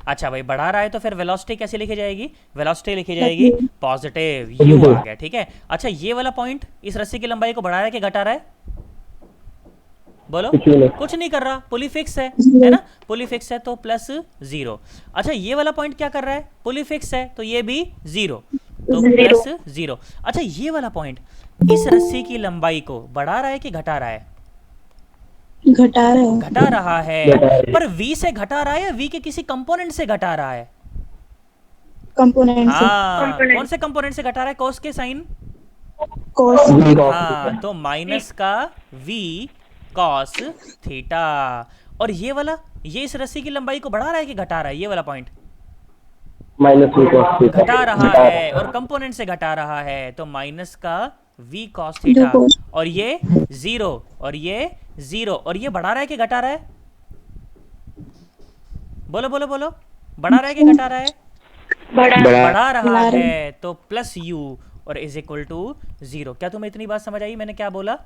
अच्छा भाई बढ़ा रहा है तो फिर वेलोसिटी कैसे लिखी जाएगी? वेलोसिटी लिखी जाएगी पॉजिटिव यू आ गया, ठीक है। अच्छा ये वाला पॉइंट इस रस्सी की लंबाई को बढ़ा रहा है कि घटा रहा है? बोलो। कुछ नहीं कर रहा, पुली फिक्स है ना, पुली फिक्स है तो प्लस जीरो। अच्छा ये वाला पॉइंट क्या कर रहा है? पुली फिक्स है तो ये भी जीरो, तो प्लस जीरो। अच्छा ये वाला पॉइंट इस रस्सी की लंबाई को बढ़ा रहा है कि घटा रहा है? घटा रहा है। घटा रहा है। पर v से घटा रहा है या v के किसी कंपोनेंट से घटा रहा है? कंपोनेंट से। हाँ कौन से कंपोनेंट से घटा रहा है? कॉस के साइन। कॉस। हाँ तो माइनस का v कॉस थीटा। और ये वाला, ये इस रस्सी की लंबाई को बढ़ा रहा है कि घटा रहा है? ये वाला point minus v cos theta. घटा रहा है और कंपोनेंट से घटा रहा है, तो माइनस का v cos थीटा। और ये जीरो और ये जीरो, और ये बढ़ा रहा है कि घटा रहा है? बोलो बोलो बोलो, बढ़ा रहा है कि घटा रहा है? बढ़ा रहा है, तो प्लस u और इज इक्वल टू जीरो। क्या तुम्हें इतनी बात समझ आई मैंने क्या बोला?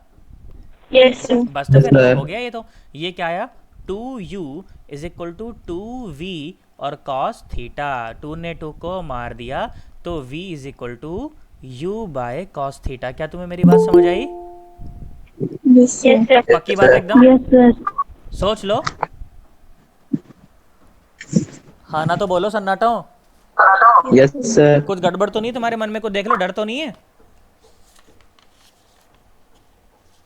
Yes sir. बस तो फिर हो गया ये तो। ये क्या आया? 2u is equal to 2v और cos थीटा। 2 ने 2 को मार दिया तो v is equal to u by cos theta. क्या तुम्हें मेरी बात समझ आई? Yes sir. पक्की बात एकदम? Yes sir. सोच लो। हाँ ना तो बोलो सन्नाटो। Yes sir. कुछ गड़बड़ तो नहीं तुम्हारे मन में? कुछ देख लो, डर तो नहीं है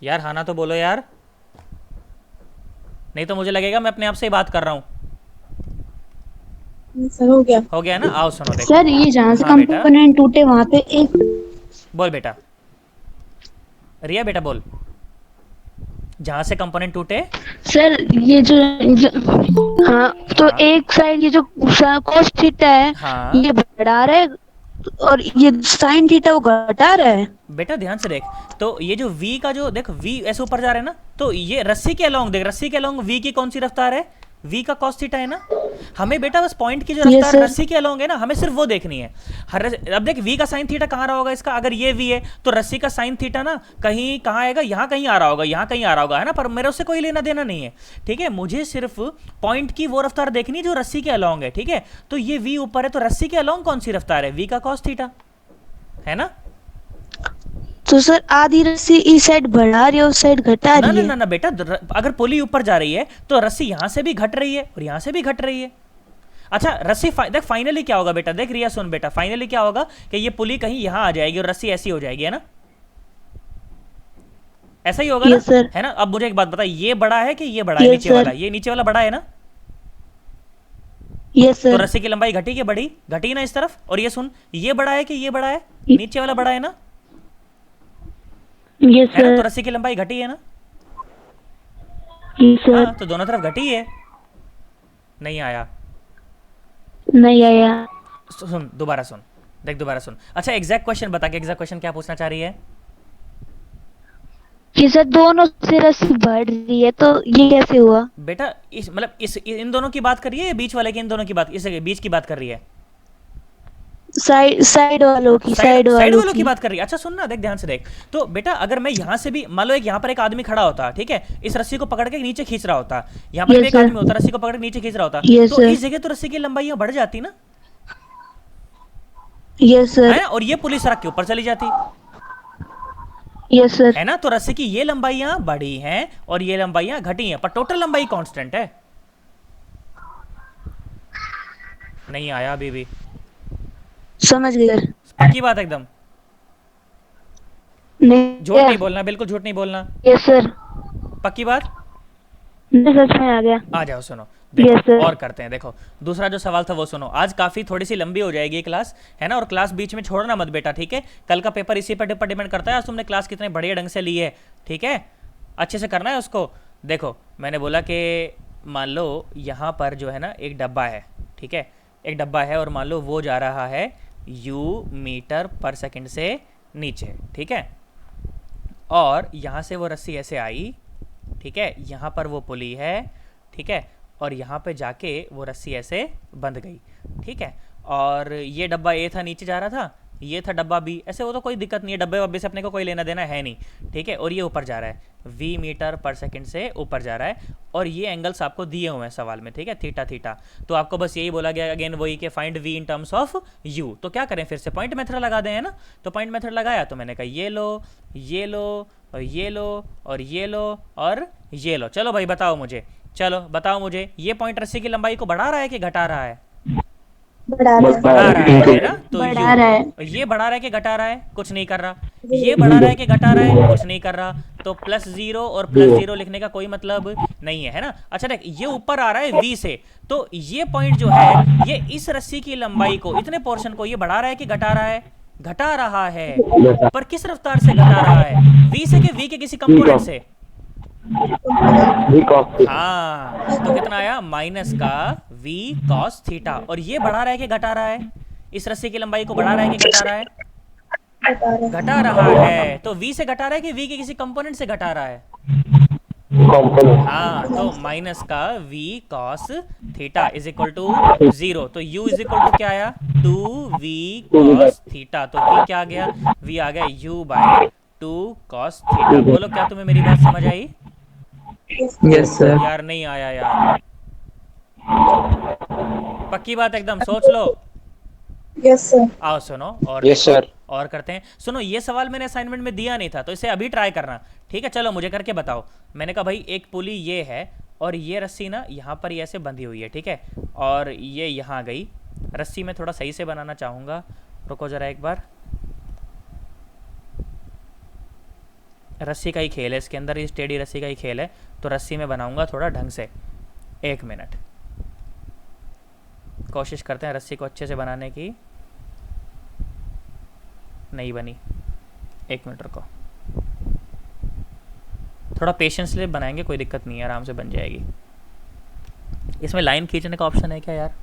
यार? हाँ ना तो बोलो यार, नहीं तो मुझे लगेगा मैं अपने आप से ही बात कर रहा हूँ। सर हो गया। हो गया ना? आओ सुनो देखो। सर ये जहाँ से हाँ बेटा, कंपोनेंट टूटे वहाँ पे एक। बोल बेटा, रिया बेटा बोल। जहाँ से कंपोनेंट टूटे। सर ये हाँ तो हाँ एक साइड ये जो cos थीटा है हाँ ये बढ़ा रहा है और ये sin थीटा वो घटा रहा है। बेटा ध्यान से देख, तो ये जो v का जो देख, v ऐसे ऊपर जा रहा है ना, तो ये रस्सी के अलोंग देख, रस्सी के अलोंग v की कौन सी रफ्तार है? v का cos थीटा है ना। हमें बेटा बस पॉइंट की जो Yes, रफ्तार sir. रस्सी के अलोंग है ना, हमें सिर्फ वो देखनी है। अब देख v का साइन थीटा कहाँ रहा होगा इसका? अगर ये v है तो रस्सी का साइन थीटा ना कहीं कहाँ आएगा? यहाँ कहीं आ रहा होगा, यहाँ कहीं आ रहा होगा, है ना। पर मेरे उससे कोई लेना देना नहीं है, ठीक है। मुझे सिर्फ पॉइंट की वो रफ्तार देखनी है जो रस्सी के अलोंग है, ठीक है। तो ये v ऊपर है तो रस्सी के अलोंग कौन सी रफ्तार है? v का cos थीटा, है ना। तो सर आधी रस्सी इस साइड बढ़ा रही है उस साइड घटा ना रही ना है। ना ना बेटा, अगर पुली ऊपर जा रही है तो रस्सी यहां से भी घट रही है और यहां से भी घट रही है। अच्छा रस्सी देख फाइनली क्या होगा बेटा, देख रिया सुन बेटा, फाइनली क्या होगा कि ये पुली कहीं यहां आ जाएगी और रस्सी ऐसी हो जाएगी, है ना। ऐसा ही होगा ना, Yes, sir. है ना। अब मुझे एक बात बता, ये बड़ा है कि ये बड़ा है? Yes, नीचे sir. वाला, ये नीचे वाला बड़ा है ना। यस तो सर। रस्सी की लंबाई घटी कि बड़ी? घटी ना इस तरफ। और ये सुन, ये बड़ा है कि ये बड़ा है? नीचे वाला बड़ा है ना, यस है ना। तो सर। रस्सी की लंबाई घटी है ना। Yes sir. हाँ तो दोनों तरफ घटी है। नहीं आया? नहीं आया। सुन दोबारा सुन, देख दोबारा सुन। अच्छा एग्जैक्ट क्वेश्चन बता के, एग्जैक्ट क्वेश्चन क्या पूछना चाह रही है? कि सर दोनों से रस्सी बढ़ रही है तो ये कैसे हुआ? बेटा इस मतलब इस इन दोनों की बात कर रही है या बीच वाले की? इन दोनों की बात, इस बीच की बात कर रही है? साइड वालों की। साइड वालों की बात कर रही है। अच्छा सुन ना, देख ध्यान से देख। तो बेटा अगर मैं यहाँ से भी मान लो, एक यहाँ पर एक आदमी खड़ा होता, ठीक है, इस रस्सी को पकड़ के नीचे खींच रहा होता, यहाँ पर Yes, भी एक sir. आदमी होता रस्सी को पकड़ के नीचे खींच रहा होता, Yes, तो sir. इस जगह तो रस्सी की लंबाई बढ़ जाती ना, यस है सर। ना। और ये पुलिस सड़क के ऊपर चली जाती, यस सर। है ना। तो रस्सी की ये लंबाइयां बढ़ी हैं और ये लंबाइयां घटी हैं, पर टोटल लंबाई कांस्टेंट है। नहीं आया अभी भी? समझ गए। पक्की बात एकदम? नहीं झूठ नहीं बोलना, बिल्कुल झूठ नहीं बोलना। Yes sir. पक्की बात? नहीं सच में आ गया। आ जाओ सुनो देखो। Yes, sir. और करते हैं, देखो दूसरा जो सवाल था वो सुनो। आज काफी थोड़ी सी लंबी हो जाएगी क्लास, है ना। और क्लास बीच में छोड़ना मत बेटा, ठीक है। कल का पेपर इसी पर डिपेंड करता है आज तुमने क्लास कितने बढ़िया ढंग से ली है, ठीक है। अच्छे से करना है उसको। देखो मैंने बोला कि मान लो यहाँ पर जो है ना एक डब्बा है, ठीक है, एक डब्बा है और मान लो वो जा रहा है u मीटर पर सेकंड से नीचे, ठीक है। और यहाँ से वो रस्सी ऐसे आई, ठीक है, यहाँ पर वो पुली है, ठीक है, और यहाँ पे जाके वो रस्सी ऐसे बंध गई, ठीक है। और ये डब्बा ए था, नीचे जा रहा था, ये था डब्बा बी, ऐसे वो तो कोई दिक्कत नहीं है, डब्बे वब्बे से अपने को कोई लेना देना है नहीं, ठीक है। और ये ऊपर जा रहा है, v मीटर पर सेकंड से ऊपर जा रहा है, और ये एंगल्स आपको दिए हुए हैं सवाल में, ठीक है, थीटा थीटा। तो आपको बस यही बोला गया अगेन वही कि find v in terms of u। तो क्या करें, फिर से पॉइंट मेथड लगा दें, है ना। तो पॉइंट मेथड लगाया तो मैंने कहा ये लो, ये लो, और ये लो, और ये लो, और ये लो। चलो भाई बताओ मुझे, चलो बताओ मुझे, ये पॉइंट रस्सी की लंबाई को बढ़ा रहा है कि घटा रहा है? बढ़ा रहा बढ़ा रहा है ना। तो बढ़ा रहा है। ये बढ़ा रहा है कि घटा रहा है? कुछ नहीं कर रहा। ये बढ़ा रहा है कि घटा रहा है? कुछ नहीं कर रहा। तो +0 और +0 लिखने का कोई मतलब नहीं है ना। अच्छा देख, ये ऊपर आ रहा है v से, तो ये पॉइंट जो है ये इस रस्सी की लंबाई को, इतने पोर्शन को ये बढ़ा रहा है कि घटा रहा है? घटा रहा है। पर किस रफ्तार से घटा रहा है? v से कि v के किसी कंपोनेंट से? v cos theta। हाँ, तो कितना आया? माइनस का v cos थीटा। और ये बढ़ा रहा है कि घटा रहा है? इस रस्सी की लंबाई को बढ़ा रहा है कि घटा रहा है? घटा रहा है। तो v से घटा रहा है कि v के किसी कंपोनेंट से घटा रहा है? component। हाँ, तो माइनस का v cos theta is equal to 0। तो u इज इक्वल टू क्या आया? 2v cos theta. तो v क्या आ गया? v आ गया u बाय 2 cos थीटा। बोलो क्या तुम्हें मेरी बात समझ आई? Yes sir. यार नहीं आया यार, पक्की बात एकदम, सोच लो। Yes sir. आओ सुनो और यस सर। और करते हैं। सुनो, ये सवाल मैंने असाइनमेंट में दिया नहीं था, तो इसे अभी ट्राई करना, ठीक है। चलो मुझे करके बताओ। मैंने कहा भाई एक पुली ये है, और ये रस्सी ना यहाँ पर ये ऐसे बंधी हुई है, ठीक है, और ये यहाँ गई। रस्सी मैं थोड़ा सही से बनाना चाहूँगा, रुको ज़रा एक बार। रस्सी का ही खेल है इसके अंदर, इस टेढ़ी रस्सी का ही खेल है, तो रस्सी में बनाऊँगा थोड़ा ढंग से। 1 मिनट, कोशिश करते हैं रस्सी को अच्छे से बनाने की। नहीं बनी, 1 मिनट रुको, थोड़ा पेशेंस ले बनाएंगे, कोई दिक्कत नहीं है, आराम से बन जाएगी। इसमें लाइन खींचने का ऑप्शन है क्या यार?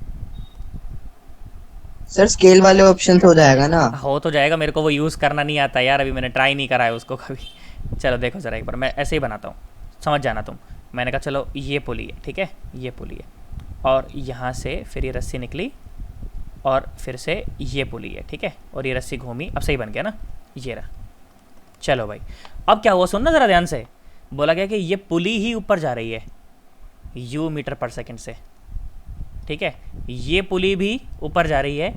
सर स्केल वाले ऑप्शन तो हो जाएगा ना? हो तो जाएगा, मेरे को वो यूज़ करना नहीं आता यार, अभी मैंने ट्राई नहीं करा है उसको कभी। चलो देखो ज़रा एक बार, मैं ऐसे ही बनाता हूँ, समझ जाना तुम। मैंने कहा चलो ये पुली है, ठीक है, ये पुली है, और यहाँ से फिर ये रस्सी निकली, और फिर से ये पुली है, ठीक है, और ये रस्सी घूमी। अब सही बन गया ना, ये रहा। चलो भाई, अब क्या हुआ सुनना ज़रा ध्यान से। बोला गया कि ये पुली ही ऊपर जा रही है u मीटर पर सेकंड से, ठीक है, ये पुली भी ऊपर जा रही है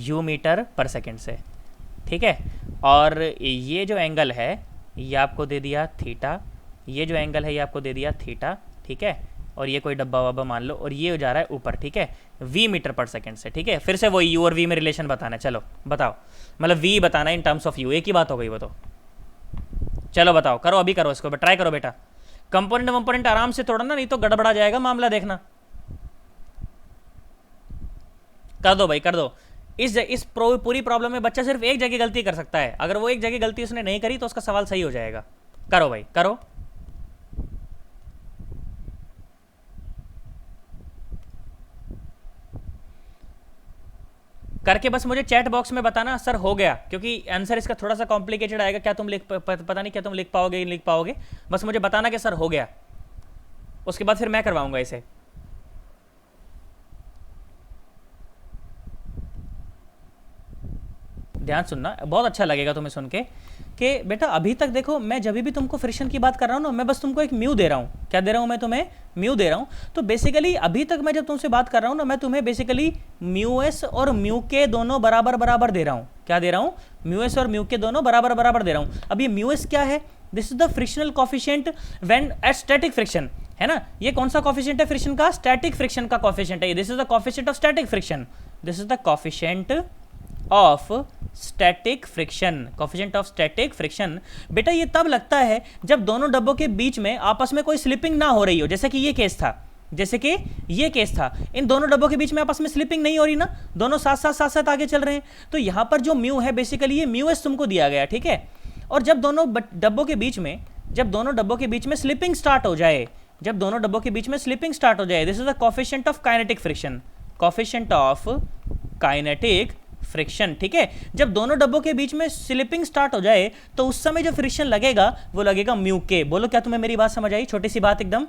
u मीटर पर सेकंड से, ठीक है। और ये जो एंगल है ये आपको दे दिया थीटा, ये जो एंगल है ये आपको दे दिया थीटा, ठीक है। और ये कोई डब्बा वब्बा मान लो, और ये जा रहा है ऊपर, ठीक है, v मीटर पर सेकंड से, ठीक है। फिर से वही u और v में रिलेशन बताना है। चलो बताओ, मतलब v बताना है इन टर्म्स ऑफ u, एक ही बात हो गई वो तो। चलो बताओ, करो अभी, करो इसको, ट्राई करो बेटा। कंपोनेंट वंपोनेंट आराम से तोड़ना, नहीं तो गड़बड़ा जाएगा मामला, देखना। कर दो भाई, कर दो। इस पूरी प्रॉब्लम में बच्चा सिर्फ एक जगह गलती कर सकता है, अगर वो एक जगह गलती उसने नहीं करी तो उसका सवाल सही हो जाएगा। करो भाई, करो। करके बस मुझे चैट बॉक्स में बताना सर हो गया, क्योंकि आंसर इसका थोड़ा सा कॉम्प्लिकेटेड आएगा। क्या तुम पता नहीं क्या तुम लिख पाओगे, नहीं लिख पाओगे, बस मुझे बताना कि सर हो गया, उसके बाद फिर मैं करवाऊंगा इसे। ध्यान सुनना, बहुत अच्छा लगेगा तुम्हें सुन के कि बेटा अभी तक देखो, मैं जब भी तुमको फ्रिक्शन की बात कर रहा हूँ ना, मैं बस तुमको एक म्यू दे रहा हूँ। क्या दे रहा हूँ मैं तुम्हें? म्यू दे रहा हूँ। तो बेसिकली अभी तक मैं जब तुमसे बात कर रहा हूँ ना, मैं तुम्हें बेसिकली म्यू एस और म्यू के दोनों बराबर बराबर दे रहा हूँ। क्या दे रहा हूँ? म्यू एस और म्यू के दोनों बराबर बराबर दे रहा हूँ। अब ये म्यू एस क्या है? This is the frictional coefficient when eight static friction, है ना। ये कौन सा कॉफिशिएंट है फ्रिक्शन का? स्टैटिक फ्रिक्शन का कॉफिशिएंट है। This is the coefficient of static friction, this is the coefficient of static friction, coefficient of static friction. बेटा ये तब लगता है जब दोनों डब्बों के बीच में आपस में कोई स्लिपिंग ना हो रही हो, जैसे कि ये केस था, जैसे कि ये केस था। इन दोनों डब्बों के बीच में आपस में स्लिपिंग नहीं हो रही ना, दोनों साथ साथ आगे चल रहे हैं। तो यहाँ पर जो म्यू है बेसिकली ये म्यू एस तुमको दिया गया, ठीक है। और जब दोनों डब्बों के बीच में स्लिपिंग स्टार्ट हो जाए, जब दोनों डब्बों के बीच में स्लिपिंग स्टार्ट हो जाए, this is the coefficient of kinetic friction, coefficient of kinetic friction, ठीक है। जब दोनों डब्बों के बीच में स्लिपिंग स्टार्ट हो जाए तो उस समय जो फ्रिक्शन लगेगा वो लगेगा म्यू के। बोलो क्या तुम्हें मेरी बात समझ आई? छोटी सी बात एकदम।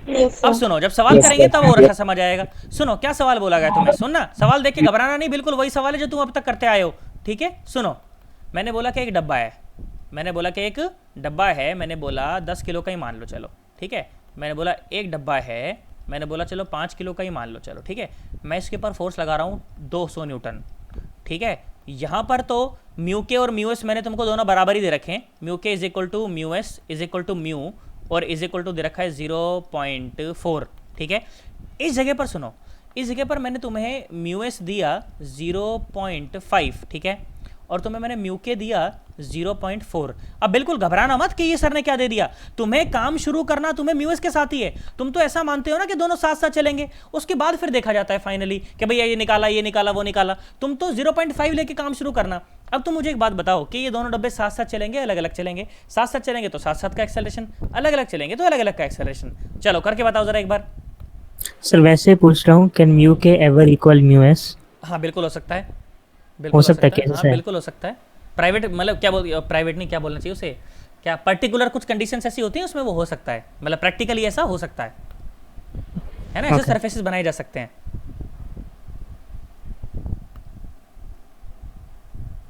अब सुनो, जब सवाल Yes, करेंगे sir. तब और अच्छा समझ आएगा। सुनो क्या सवाल बोला गया तुम्हें, सुनना, सवाल देख के घबराना नहीं, बिल्कुल वही सवाल है जो तुम अब तक करते आए हो, ठीक है। सुनो, मैंने बोला कि एक डब्बा है, मैंने बोला कि एक डब्बा है, मैंने बोला 10 किलो का ही मान लो, चलो ठीक है। मैंने बोला एक डब्बा है, मैंने बोला चलो 5 किलो का ही मान लो, चलो ठीक है। मैं इसके ऊपर फोर्स लगा रहा हूँ 200 न्यूटन, ठीक है। यहाँ पर तो म्यू के और म्यू एस मैंने तुमको दोनों बराबर ही दे रखे हैं, म्यू के is equal to mu S is equal to mu और इज इक्वल टू दे रखा है 0.4, ठीक है। इस जगह पर सुनो, इस जगह पर मैंने तुम्हें म्यू एस दिया 0.5, ठीक है, और तुम्हें मैंने म्यू के दिया 0.4। अब बिल्कुल घबराना मत कि ये सर ने क्या दे दिया, तुम्हें काम शुरू करना तुम्हें म्यू एस के साथ ही है। तुम तो ऐसा मानते हो ना कि दोनों साथ साथ चलेंगे, उसके बाद फिर देखा जाता है फाइनली कि भैया ये निकाला वो निकाला। तुम तो 0.5 लेके काम शुरू करना। अब तुम मुझे एक बात बताओ कि ये दोनों डब्बे साथ साथ चलेंगे अलग अलग चलेंगे? साथ साथ चलेंगे तो साथ साथ का एक्सेलरेशन, अलग अलग चलेंगे तो अलग अलग का एक्सेलरेशन। चलो करके बताओ जरा एक बार। सर वैसे पूछ रहा हूँ, कैन म्यू के एवर इक्वल म्यू एस? हाँ बिल्कुल हो सकता है, हो सकता है, कैसे हाँ सर? बिल्कुल हो सकता है। प्राइवेट मतलब क्या बोल, प्राइवेट नहीं क्या बोलना चाहिए उसे, क्या पर्टिकुलर कुछ कंडीशंस ऐसी होती हैं उसमें वो हो सकता है, मतलब प्रैक्टिकली ऐसा हो सकता है ना। ऐसे सरफेसेस बनाए जा सकते हैं।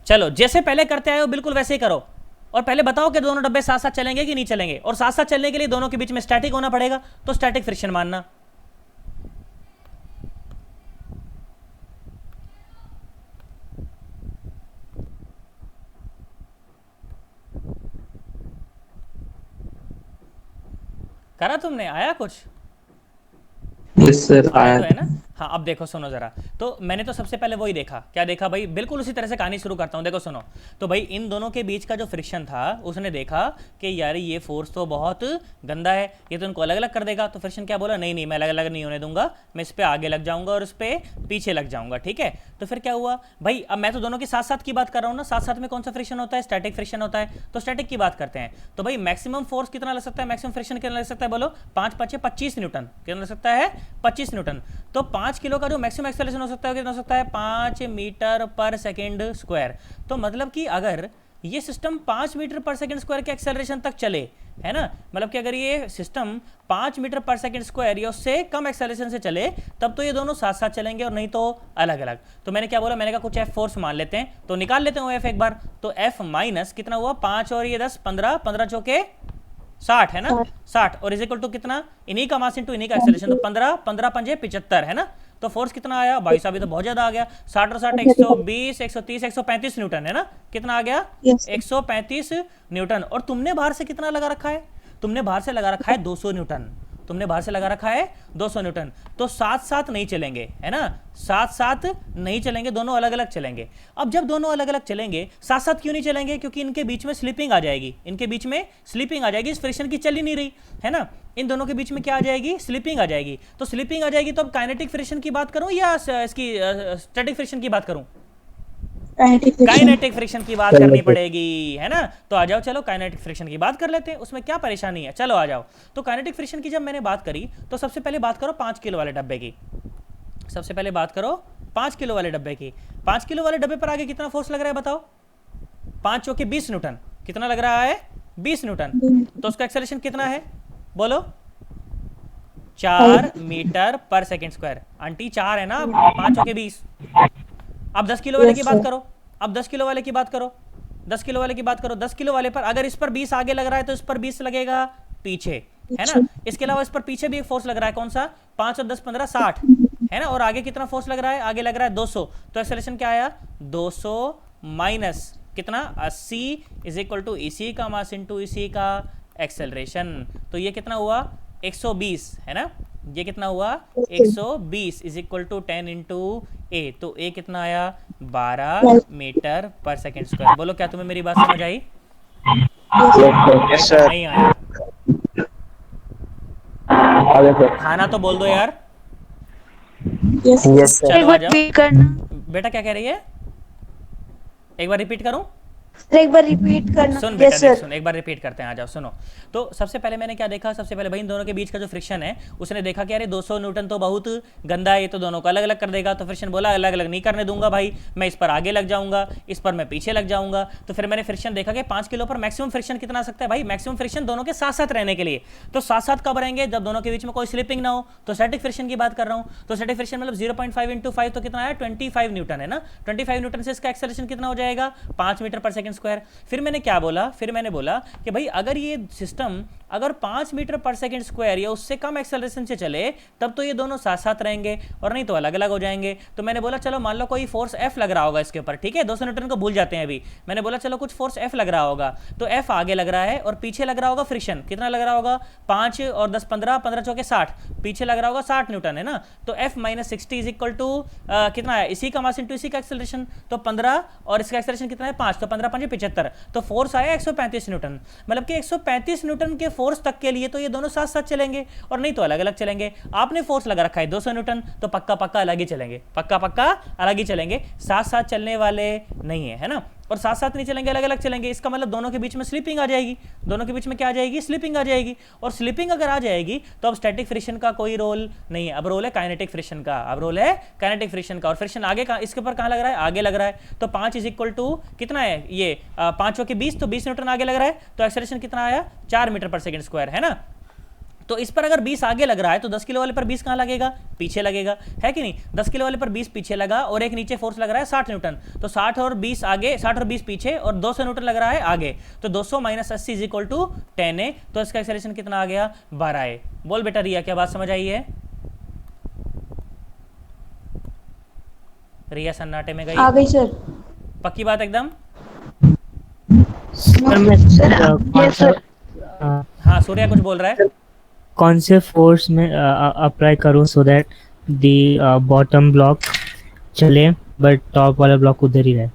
चलो जैसे पहले करते आए हो बिल्कुल वैसे ही करो, और पहले बताओ कि दोनों डब्बे साथ साथ चलेंगे कि नहीं चलेंगे, और साथ साथ चलने के लिए दोनों के बीच में स्टैटिक होना पड़ेगा, तो स्टैटिक फ्रिक्शन मानना। करा तुमने, आया कुछ? Yes, sir. आया तो है ना। हाँ अब देखो सुनो जरा, तो मैंने तो सबसे पहले वही देखा, क्या देखा भाई, बिल्कुल उसी तरह से कहानी शुरू करता हूँ। देखो सुनो, तो भाई इन दोनों के बीच का जो फ्रिक्शन था उसने देखा कि यार ये फोर्स तो बहुत गंदा है, ये तो इनको अलग अलग कर देगा। तो फ्रिक्शन क्या बोला, नहीं नहीं मैं अलग अलग नहीं होने दूंगा, मैं इस पर आगे लग जाऊंगा और इस पर पीछे लग जाऊंगा, ठीक है। तो फिर क्या हुआ भाई, अब मैं तो दोनों के साथ साथ की बात कर रहा हूँ ना, साथ साथ में कौन सा फ्रिक्शन होता है, स्टैटिक फ्रिक्शन होता है। तो स्टैटिक की बात करते हैं, तो भाई मैक्सिमम फोर्स कितना लग सकता है, मैक्सिमम फ्रिक्शन कितना लग सकता है, बोलो 5 5 25 न्यूटन, कितना लग सकता है, 25 न्यूटन। तो 5 किलो का जो मैक्सिमम एक्सेलरेशन हो सकता है कितना हो सकता है, 5 मीटर पर सेकेंड स्क्वायर। तो मतलब कि अगर ये सिस्टम 5 मीटर पर सेकेंड स्क्वायर के एक्सेलरेशन तक चले, है ना, मतलब कि अगर ये सिस्टम 5 मीटर पर सेकेंड स्क्वायर या उससे कम एक्सेलरेशन से चले, तब तो ये दोनों साथ साथ चलेंगे और नहीं तो अलग अलग। तो मैंने क्या बोला, मैंने कहा कुछ एफ फोर्स मान लेते हैं, तो निकाल लेते हैं एफ एक बार। तो एफ माइनस कितना हुआ, 5 और ये 10 15, 15 चौके 60 है ना, 60 और इज इक्वल टू कितना, इन्हीं का मास इंटू इन्हीं का एक्सेलरेशन, तो 15 15 पंजे 75 है ना। तो फोर्स कितना आया भाई साहब, ये तो बहुत ज्यादा आ गया, 60 और 60 120 130 135 न्यूटन है ना, कितना आ गया, 135 न्यूटन। और तुमने बाहर से कितना लगा रखा है, तुमने बाहर से लगा रखा है 200 न्यूटन, तुमने बाहर से लगा रखा है 200 न्यूटन। तो साथ साथ नहीं चलेंगे, है ना, साथ साथ नहीं चलेंगे, दोनों अलग अलग चलेंगे। अब जब दोनों अलग अलग चलेंगे, साथ साथ क्यों नहीं चलेंगे, क्योंकि इनके बीच में स्लिपिंग आ जाएगी, इनके बीच में स्लिपिंग आ जाएगी, इस फ्रिक्शन की चल ही नहीं रही है ना, इन दोनों के बीच में क्या आ जाएगी, स्लिपिंग आ जाएगी। तो स्लिपिंग आ जाएगी, तो अब काइनेटिक फ्रिक्शन की बात करूं या इसकी स्टैटिक फ्रिक्शन की बात करूं, काइनेटिक फ्रिक्शन की बात करनी पड़ेगी, है ना। तो आ जाओ चलो काइनेटिक फ्रिक्शन की बात कर लेते हैं, उसमें क्या परेशानी है, चलो आ जाओ। तो काइनेटिक फ्रिक्शन की जब मैंने बात करी, तो सबसे पहले बात करो 5 किलो वाले डब्बे की, सबसे पहले बात करो 5 किलो वाले डब्बे की। 5 किलो वाले डब्बे पर आगे कितना फोर्स लग रहा है बताओ, 5 चौके 20 न्यूटन, कितना लग रहा है, 20 न्यूटन। तो उसका एक्सेलरेशन कितना है, बोलो 4 मीटर पर सेकेंड स्क्वायर। आंटी 4 है ना, 5 चौके 20। अब 10 किलो वाले की बात करो, अब 10 किलो वाले की बात करो, 10 किलो वाले की बात करो। 10 किलो वाले पर अगर इस पर 20 आगे लग रहा है तो इस पर 20 लगेगा पीछे, है ना। इसके अलावा इस पर पीछे भी एक फोर्स लग रहा है, कौन सा, 5 और 10 15 60 है ना, और आगे कितना फोर्स लग रहा है, आगे लग रहा है 200। तो एक्सेलरेशन क्या आया, 200 माइनस कितना 80 इज इक्वल टू इसी का मास इंटू इसी का एक्सेलरेशन। तो ये कितना हुआ 120 है ना, ये कितना हुआ 120 इज इक्वल टू 10 इंटू ए। तो ए कितना आया 12 मीटर पर सेकेंड स्क्वायर। बोलो क्या तुम्हें मेरी बात समझ आई? Yes, sir. नहीं आया, आगे सर। हाँ ना तो बोल दो यार। Yes, sir. चलो आ जाओ। करना। बेटा क्या कह रही है, एक बार रिपीट करूं, सर एक बार रिपीट करना। सुन बेटा यस देख सर। सुन, एक बार रिपीट करते हैं, आ जाओ सुनो। तो सबसे पहले मैंने क्या देखा, सबसे पहले भाई इन दोनों के बीच का जो फ्रिक्शन है उसने देखा कि अरे 200 न्यूटन तो बहुत गंदा है, ये तो दोनों को अलग अलग कर देगा। तो फ्रिक्शन बोला अलग अलग नहीं करने दूंगा भाई, मैं इस पर आगे लग जाऊंगा, इस पर मैं पीछे लग जाऊंगा। तो फिर मैंने फ्रिक्शन देखा कि 5 किलो पर मैक्सिमम फ्रिक्शन कितना आ सकता है भाई, मैक्सिमम फ्रिक्शन दोनों के साथ साथ रहने के लिए। तो साथ साथ कब रहेंगे, जब दोनों के बीच में कोई स्लिपिंग ना हो। तो स्टैटिक फ्रिक्शन की बात कर रहा हूं। तो स्टैटिक फ्रिक्शन मतलब 0.5 इंटू 5 तो कितना है, 25 न्यूटन है ना। 25 न्यूटन से इसका एक्सेलरेशन कितना हो जाएगा, 5 मीटर पर सेकंड स्क्वायर। फिर मैंने क्या बोला, फिर मैंने बोला कि भाई अगर ये सिस्टम अगर 5 मीटर पर सेकंड स्क्वायर या उससे कम एक्सेलरेशन से चले तब तो ये दोनों साथ साथ रहेंगे, और नहीं तो अलग अलग हो जाएंगे। तो मैंने बोला चलो मान लो कोई फोर्स F लग रहा होगा इसके ऊपर, ठीक है, 200 न्यूटन को भूल जाते हैं अभी। मैंने बोला चलो कुछ फोर्स F लग रहा होगा, तो F आगे लग रहा है और पीछे लग रहा होगा फ्रिक्शन, कितना लग रहा होगा, 5 और 10 15, 15 चौके 60, पीछे लग रहा होगा 60 न्यूटन है ना। तो F minus 60 is equal to कितना है, इसी का मास इंटू इसी का एक्सेलरेशन। तो 15 और इसका एक्सेलरेशन कितना है 5, तो 15 5 75, तो फोर्स आया 135 न्यूटन। मतलब कि 135 न्यूटन के फोर्स तक के लिए तो ये दोनों साथ साथ चलेंगे, और नहीं तो अलग अलग चलेंगे। आपने फोर्स लगा रखा है 200 न्यूटन, तो पक्का पक्का अलग ही चलेंगे, पक्का पक्का अलग ही चलेंगे, साथ साथ चलने वाले नहीं है ना। और साथ साथ नहीं चलेंगे, अलग अलग चलेंगे। इसका मतलब दोनों के बीच में स्लिपिंग आ जाएगी, दोनों के बीच में क्या आ जाएगी, स्लिपिंग आ जाएगी। और स्लिपिंग अगर आ जाएगी तो अब स्टैटिक फ्रिक्शन का कोई रोल नहीं है, अब रोल है काइनेटिक फ्रिक्शन का, अब रोल है काइनेटिक फ्रिक्शन का। और फ्रिक्शन आगे कहाँ, इसके ऊपर कहाँ लग रहा है, आगे लग रहा है। तो 5 इज इक्वल टू कितना है ये 5 के 20, तो 20 न्यूटन आगे लग रहा है, तो एक्सेलरेशन कितना आया 4 मीटर पर सेकंड स्क्वायर है ना। तो इस पर अगर 20 आगे लग रहा है तो 10 किलो वाले पर 20 कहाँ लगेगा, पीछे लगेगा, है कि नहीं। 10 किलो वाले पर 20 पीछे लगा और एक नीचे फोर्स लग रहा है 60 न्यूटन, तो 60 और 20 आगे, 60 और 20 पीछे, और 200 न्यूटन लग रहा है आगे। तो 200 minus 80 is equal to 10A, तो इसका एक्सेलरेशन कितना आ गया 12A। बोल बेटा रिया, क्या बात समझ आई है, रिया सन्नाटे में गई, आ गई सर। पक्की बात एकदम। सर मैं कौन यस सा सर। अ, हाँ सूर्या कुछ बोल रहा है। कौन से फोर्स में अप्लाई करूं so that the bottom block चले बट टॉप वाला ब्लॉक उधर ही रहे।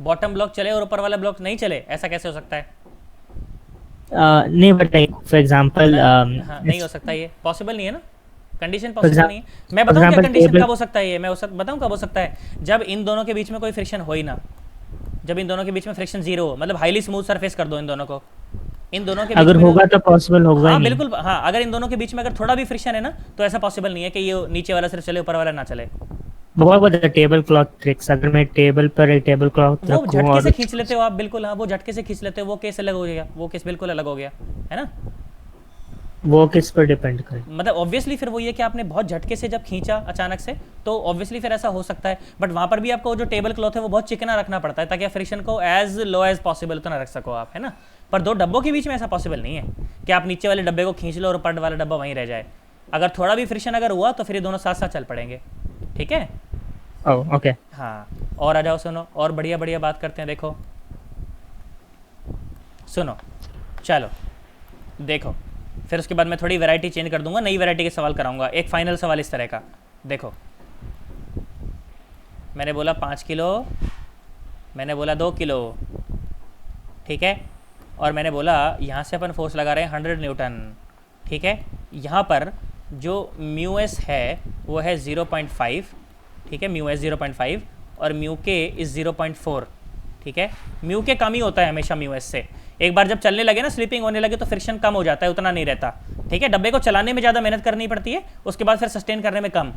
बॉटम ब्लॉक चले और ऊपर वाला ब्लॉक नहीं चले, ऐसा कैसे हो सकता है। नहीं बट लाइक फॉर एग्जांपल हाँ नहीं हो सकता, ये पॉसिबल नहीं है ना, कंडीशन पॉसिबल example- नहीं है। मैं बताऊं क्या example कंडीशन table- कब हो सकता है, ये मैं बताऊं कब हो सकता है, जब इन दोनों के बीच में कोई फ्रिक्शन हो ही ना, जब इन दोनों के बीच में फ्रिक्शन जीरो हो, मतलब हाईली स्मूथ सरफेस कर दो इन दोनों को, इन दोनों के बीच अगर में होगा तो पॉसिबल होगा हाँ ही नहीं। बिल्कुल, हाँ अगर इन दोनों के बीच में अगर थोड़ा भी फ्रिक्शन है ना तो ऐसा पॉसिबल नहीं है कि ये नीचे वाला सिर्फ चले ऊपर वाला ना चले। बहुत बहुत टेबल क्लॉथ ट्रिक्स, अगर मैं टेबल पर एक टेबल क्लॉथ वो रखूं झटके और से खींच लेते हो आप, बिल्कुल हाँ वो झटके से खींच लेते हो, वो केस अलग हो गया, वो केस बिल्कुल अलग हो गया है ना। वो किस पर डिपेंड करे, मतलब ऑब्वियसली फिर वो ये कि आपने बहुत झटके से जब खींचा अचानक से तो ऑब्वियसली फिर ऐसा हो सकता है। बट वहाँ पर भी आपको जो टेबल क्लॉथ है वो बहुत चिकना रखना पड़ता है ताकि फ्रिक्शन को एज लो एज पॉसिबल उतना रख सको आप, है ना। पर दो डब्बों के बीच में ऐसा पॉसिबल नहीं है कि आप नीचे वाले डब्बे को खींच लो और ऊपर वाला डब्बा वहीं रह जाए। अगर थोड़ा भी फ्रिक्शन अगर हुआ तो फिर ये दोनों साथ साथ चल पड़ेंगे, ठीक है। Oh okay. हाँ और आ जाओ, सुनो और बढ़िया बढ़िया बात करते हैं। देखो सुनो, चलो देखो, फिर उसके बाद मैं थोड़ी वैरायटी चेंज कर दूंगा, नई वैरायटी के सवाल कराऊंगा। एक फाइनल सवाल इस तरह का, देखो मैंने बोला 5 किलो, मैंने बोला 2 किलो, ठीक है, और मैंने बोला यहाँ से अपन फोर्स लगा रहे हैं 100 न्यूटन, ठीक है। यहाँ पर जो म्यू एस है वो है 0.5, ठीक है, म्यू एस 0.5 और म्यू के इज़ 0.4, ठीक है। म्यू के कम ही होता है हमेशा म्यू एस से, एक बार जब चलने लगे ना, स्लिपिंग होने लगे तो फ्रिक्शन कम हो जाता है, उतना नहीं रहता, ठीक है। डब्बे को चलाने में ज़्यादा मेहनत करनी पड़ती है, उसके बाद फिर सस्टेन करने में कम,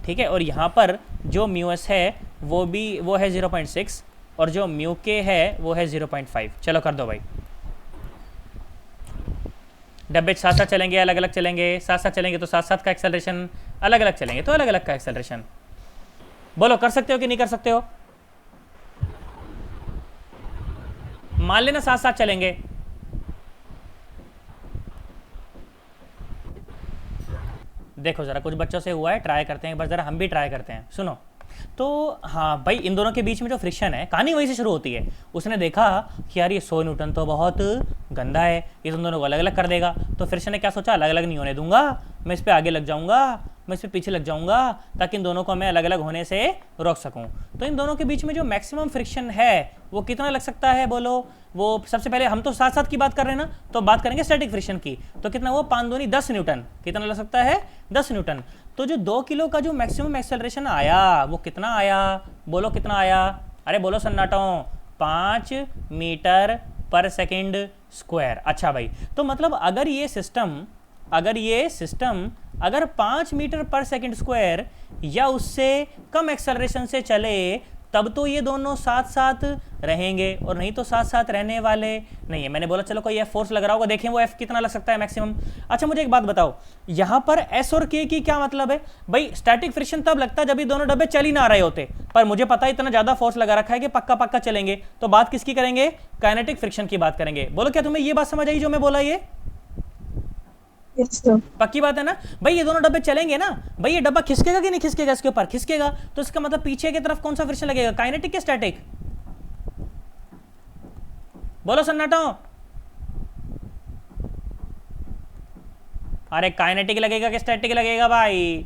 ठीक है। और यहाँ पर जो म्यू एस है वो है 0.6 और जो म्यू के है वो है 0.5। चलो कर दो भाई, डब्बे साथ साथ चलेंगे अलग अलग चलेंगे, साथ साथ चलेंगे तो साथ साथ का एक्सेलरेशन, अलग अलग चलेंगे तो अलग अलग का एक्सेलरेशन। बोलो कर सकते हो कि नहीं कर सकते हो, मान लेना साथ साथ चलेंगे। देखो जरा कुछ बच्चों से हुआ है, ट्राई करते हैं एक बार, जरा हम भी ट्राई करते हैं। सुनो तो हाँ भाई, इन दोनों के बीच में जो फ्रिक्शन है, कहानी वहीं से शुरू होती है। उसने देखा कि यार ये 100 न्यूटन तो बहुत गंदा है, ये तुम दोनों को अलग अलग कर देगा। तो फ्रिक्शन ने क्या सोचा, अलग अलग नहीं होने दूंगा, मैं इस पर आगे लग जाऊंगा, मैं इस पर पीछे लग जाऊंगा, ताकि इन दोनों को मैं अलग अलग होने से रोक सकूं। तो इन दोनों के बीच में जो मैक्सिमम फ्रिक्शन है वो कितना लग सकता है, बोलो। वो सबसे पहले हम तो साथ साथ की बात कर रहे हैं ना, तो बात करेंगे स्टैटिक फ्रिक्शन की। तो कितना, वो 5 दूनी 10 न्यूटन, कितना लग सकता है 10 न्यूटन। तो जो 2 किलो का जो मैक्सिमम एक्सेलरेशन आया वो कितना आया, बोलो कितना आया, अरे बोलो सन्नाटों, 5 मीटर पर सेकेंड स्क्वायर। अच्छा भाई, तो मतलब अगर ये सिस्टम अगर 5 मीटर पर सेकेंड स्क्वायर या उससे कम एक्सेलरेशन से चले तब तो ये दोनों साथ साथ रहेंगे, और नहीं तो साथ साथ रहने वाले नहीं है। मैंने बोला चलो कोई एफ फोर्स लग रहा होगा, देखें वो एफ कितना लग सकता है मैक्सिमम। अच्छा मुझे एक बात बताओ, यहाँ पर एस और के की क्या मतलब है भाई? स्टैटिक फ्रिक्शन तब लगता है जब ये दोनों डब्बे चल ही ना रहे होते, पर मुझे पता है इतना ज्यादा फोर्स लगा रखा है कि पक्का पक्का चलेंगे। तो बात किसकी करेंगे? काइनेटिक फ्रिक्शन की बात करेंगे। बोलो क्या तुम्हें ये बात समझ आई जो मैं बोला? ये यस सर। पक्की बात है ना भाई? ये दोनों डब्बे चलेंगे ना भाई, ये डब्बा खिसकेगा कि नहीं खिसकेगा? इसके ऊपर खिसकेगा, तो इसका मतलब पीछे की तरफ कौन सा फ्रिक्शन लगेगा? काइनेटिक या स्टैटिक? बोलो सन्नाटो। अरे काइनेटिक लगेगा कि स्टैटिक लगेगा भाई?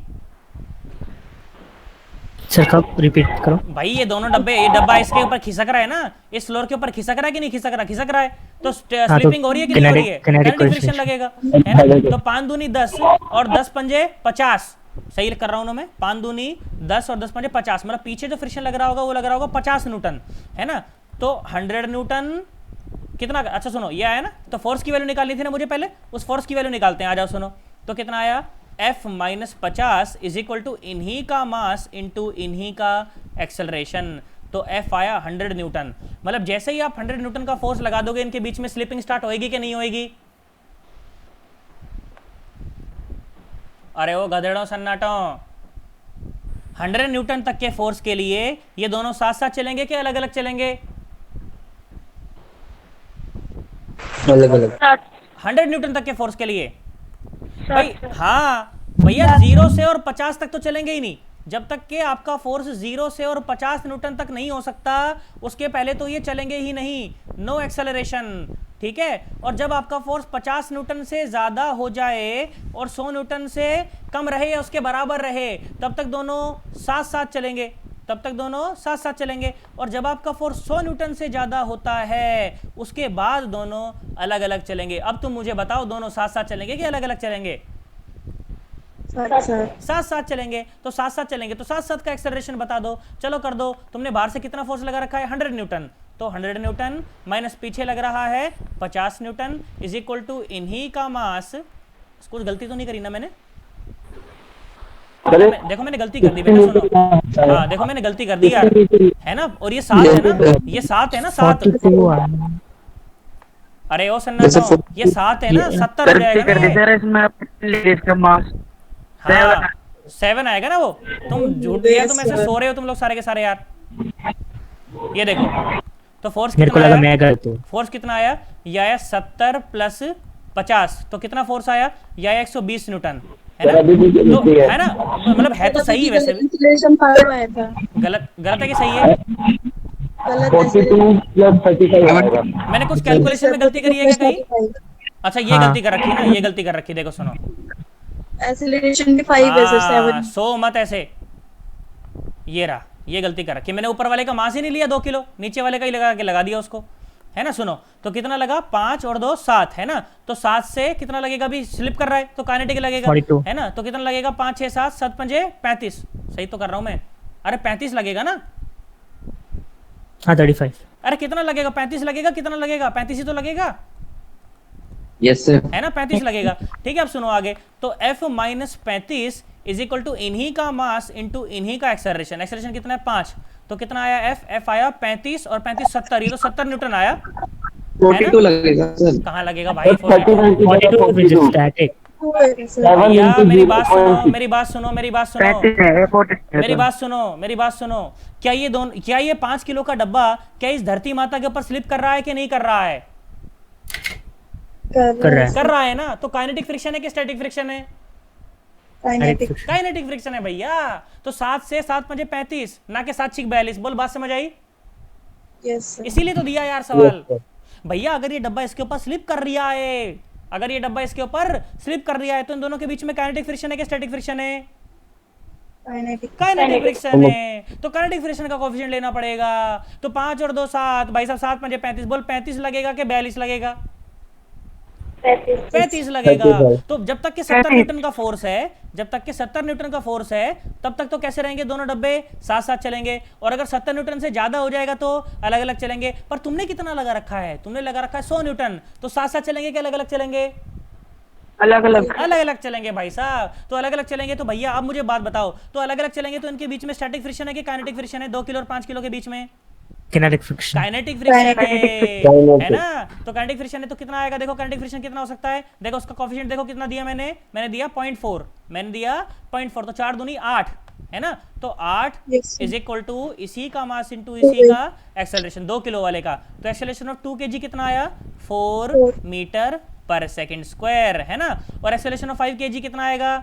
सर कब रिपीट करो। भाई ये दोनों डब्बे, ये डब्बा इसके ऊपर खिसक रहा है ना, इस फ्लोर के ऊपर खिसक रहा है कि नहीं खिसक रहा? खिसक रहा है, तो स्लिपिंग हो रही है कि नहीं हो रही है? काइनेटिक फ्रिक्शन लगेगा, है ना? तो 5 दूनी 10 और 10 पंजे 50, सही कर रहा हूं ना मैं? 5 दूनी 10 और 10 पंजे 50, मतलब पीछे जो फ्रिक्शन लग रहा होगा वो लग रहा होगा 50 न्यूटन, है ना? तो 100 न्यूटन कितना? अच्छा सुनो, ये आया ना, तो फोर्स की वैल्यू निकालनी थी ना मुझे पहले, उस फोर्स की वैल्यू निकालते हैं। आ जाओ सुनो, तो कितना आया? F minus 50 is equal to इन्हीं का मास इंटू इन्हीं का एक्सेलरेशन। तो F आया 100 न्यूटन। मतलब जैसे ही आप 100 न्यूटन का फोर्स लगा दोगे, इनके बीच में स्लिपिंग स्टार्ट होएगी कि नहीं होएगी? अरे वो गधेड़ों सन्नाटों, 100 न्यूटन तक के फोर्स के लिए ये दोनों साथ साथ चलेंगे कि अलग अलग चलेंगे? अलग अलग। 100 न्यूटन तक के फोर्स के लिए भाई, हाँ भैया 0 से और 50 तक तो चलेंगे ही नहीं। जब तक कि आपका फोर्स 0 से और 50 न्यूटन तक नहीं हो सकता, उसके पहले तो ये चलेंगे ही नहीं, नो एक्सेलरेशन, ठीक है? और जब आपका फोर्स 50 न्यूटन से ज़्यादा हो जाए और 100 न्यूटन से कम रहे या उसके बराबर रहे, तब तक दोनों साथ साथ चलेंगे, तब तक दोनों साथ साथ चलेंगे। और जब आपका फोर्स 100 न्यूटन से ज़्यादा होता है, उसके बाद दोनों अलग अलग चलेंगे। अब तुम मुझे बताओ, दोनों साथ साथ चलेंगे कि अलग अलग चलेंगे? साथ साथ चलेंगे। तो साथ साथ चलेंगे तो साथ साथ का एक्सेलरेशन बता दो, चलो कर दो। तुमने बाहर से कितना फोर्स लगा रखा है? 100 न्यूटन। तो 100 न्यूटन माइनस पीछे लग रहा है 50 न्यूटन इज इक्वल टू इन्हीं का मास। कुछ गलती तो नहीं करी ना मैंने? देखो मैंने गलती कर दी बेटा, सुनो। हाँ देखो मैंने गलती कर दी यार, है ना? और ये 7 है ना, ये 7 है ना, 7। अरे ओ सन्नाटो, ये 7 है ना, 70 हो जाएगा ना ये। हाँ 7 आएगा ना वो। तुम झूठ दिया, तुम ऐसे सो रहे हो तुम लोग सारे के सारे यार। ये देखो, तो फोर्स मेरे को कितना लगा आया? मैं गलत हूँ। फोर्स कितना आया? ये आया 70 प्लस 50, तो कितना फोर्स आया? ये आया 120 न्यूटन, है ना? तो है ना, मतलब है तो सही वैसे भी। इंसुलेशन 5 आया था। गलत है कि सही है? गलत है। 42 प्लस 35 आएगा। मैंने कुछ कैलकुलेशन में गलती करी है क्या कहीं? 35 अच्छा ये हाँ। गलती कर रखी है ना, ये गलती कर रखी, देखो सुनो। एक्सेलरेशन भी 5 है सर, 7। सो मत ऐसे, ये रहा, ये गलती कर रखी। मैंने ऊपर वाले का मास ही नहीं लिया 2 किलो, नीचे वाले का ही लगा के लगा दिया उसको, है ना? सुनो, तो कितना लगा? 5 और 2 7, है ना? तो 7 से कितना लगेगा? अभी स्लिप कर रहा है तो काइनेटिक लगेगा, 42 है ना? तो कितना लगेगा? 5 6 7 7 पंजे 35, सही तो कर रहा हूं मैं? अरे 35 लगेगा ना? हाँ 35। अरे कितना लगेगा? 35 लगेगा, कितना लगेगा? 35 ही तो लगेगा, यस सर। है ना? 35 लगेगा, ठीक है? अब सुनो आगे, तो F minus 35 is equal to इन्हीं का मास इंटू इन्हीं का एक्सेलरेशन। एक्सेलरेशन कितना है? 5, तो कितना आया? F आया 35 और 35 70, ये तो 70 न्यूटन आया। 42 लगेगा सर। कहाँ लगेगा भाई? 42 स्टैटिक। भैया मेरी बात सुनो, मेरी बात सुनो, मेरी बात सुनो, मेरी बात सुनो, मेरी बात सुनो। क्या ये दोनों, क्या ये 5 किलो का डब्बा क्या इस धरती माता के ऊपर स्लिप कर रहा है कि नहीं कर रहा है? कर रहा है। कर रहा है ना? तो काइनेटिक फ्रिक्शन है कि स्टैटिक फ्रिक्शन है? काइनेटिक। काइनेटिक फ्रिक्शन है भैया। तो 7 से 7 पंजे 35, ना कि 7 6 42। बोल बात समझ आई? Yes sir. इसीलिए तो दिया यार सवाल। भैया अगर ये डब्बा इसके ऊपर स्लिप कर रहा है, अगर ये डब्बा इसके ऊपर स्लिप कर रहा है, तो इन दोनों के बीच में काइनेटिक फ्रिक्शन है कि स्टैटिक फ्रिक्शन है? काइनेटिक फ्रिक्शन है। तो काइनेटिक फ्रिक्शन का कोएफिशिएंट लेना पड़ेगा। तो 5 और 2 7, भाई साहब 7 पंजे 35। बोल 35 लगेगा कि 42 लगेगा? 35 लगेगा। 35। तो जब तक कि 70 न्यूटन का फोर्स है, जब तक कि 70 न्यूटन का फोर्स है, तब तक तो कैसे रहेंगे दोनों डब्बे, साथ साथ चलेंगे। और अगर 70 न्यूटन से ज्यादा हो जाएगा तो अलग अलग चलेंगे। पर तुमने कितना लगा रखा है, तुमने लगा रखा है 100 न्यूटन, तो साथ साथ चलेंगे कि अलग अलग चलेंगे? अलग अलग। अलग अलग चलेंगे भाई साहब। तो अलग अलग चलेंगे तो भैया अब मुझे बात बताओ, तो अलग अलग चलेंगे तो इनके बीच में स्टैटिक फ्रिक्शन है कि काइनेटिक फ्रिक्शन है? 2 किलो और 5 किलो के बीच में kinetic friction. काइनेटिक फ्रिक्शन है Kinetic. ना। तो काइनेटिक फ्रिक्शन है तो कितना आएगा? देखो काइनेटिक फ्रिक्शन कितना हो सकता है, देखो उसका कोएफिशिएंट देखो कितना दिया मैंने दिया 0.4, मैंने दिया 0.4, तो 4 दूनी 8 है ना। तो 8 इज इक्वल टू इसी का मास इंटू इसी का एक्सेलरेशन, 2 किलो वाले का। तो एक्सेलरेशन ऑफ 2 kg कितना आया? 4 मीटर पर सेकंड स्क्वायर है ना। और एक्सेलरेशन ऑफ 5 kg कितना आएगा?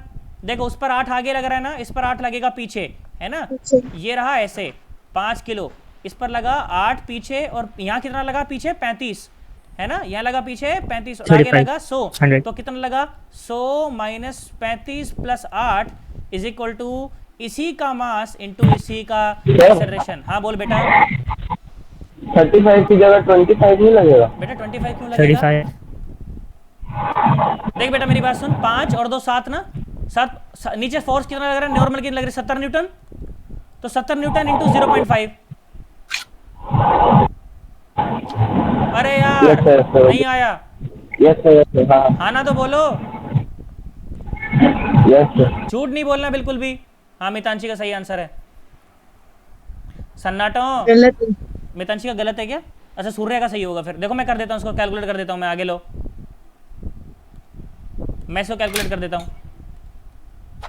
देखो उस पर 8 आगे लग रहा है ना, इस पर 8 लगेगा पीछे है ना। ये रहा ऐसे 5 किलो, इस पर लगा 8 पीछे, और यहाँ कितना लगा पीछे? 35 है ना। यहाँ लगा पीछे 35 और आगे लगा 100, 100. तो कितना लगा? 100 minus 35 plus 8 is equal to इसी का मास इंटू इसी का एक्सेलरेशन। हाँ बोल बेटा। 35 की जगह 25 नहीं लगेगा? बेटा 25 क्यों लगेगा? 35. देख बेटा मेरी बात सुन, 5 और 2 7 ना, 7 नीचे फोर्स कितना लग रहा है, नॉर्मल कितना लग रहा है? 70 न्यूटन। तो 70 न्यूटन इंटू 0.5। अरे यार Yes, sir, sir. नहीं आया। यस सर, हाँ हाँ ना तो बोलो, यस सर। झूठ नहीं बोलना बिल्कुल भी। हाँ मितांशी का सही आंसर है। सन्नाटो, गलत है। मितांशी का गलत है क्या? अच्छा सूर्य का सही होगा फिर। देखो मैं कर देता हूँ उसको, कैलकुलेट कर देता हूँ मैं, आगे लो मैं इसको कैलकुलेट कर देता हूँ।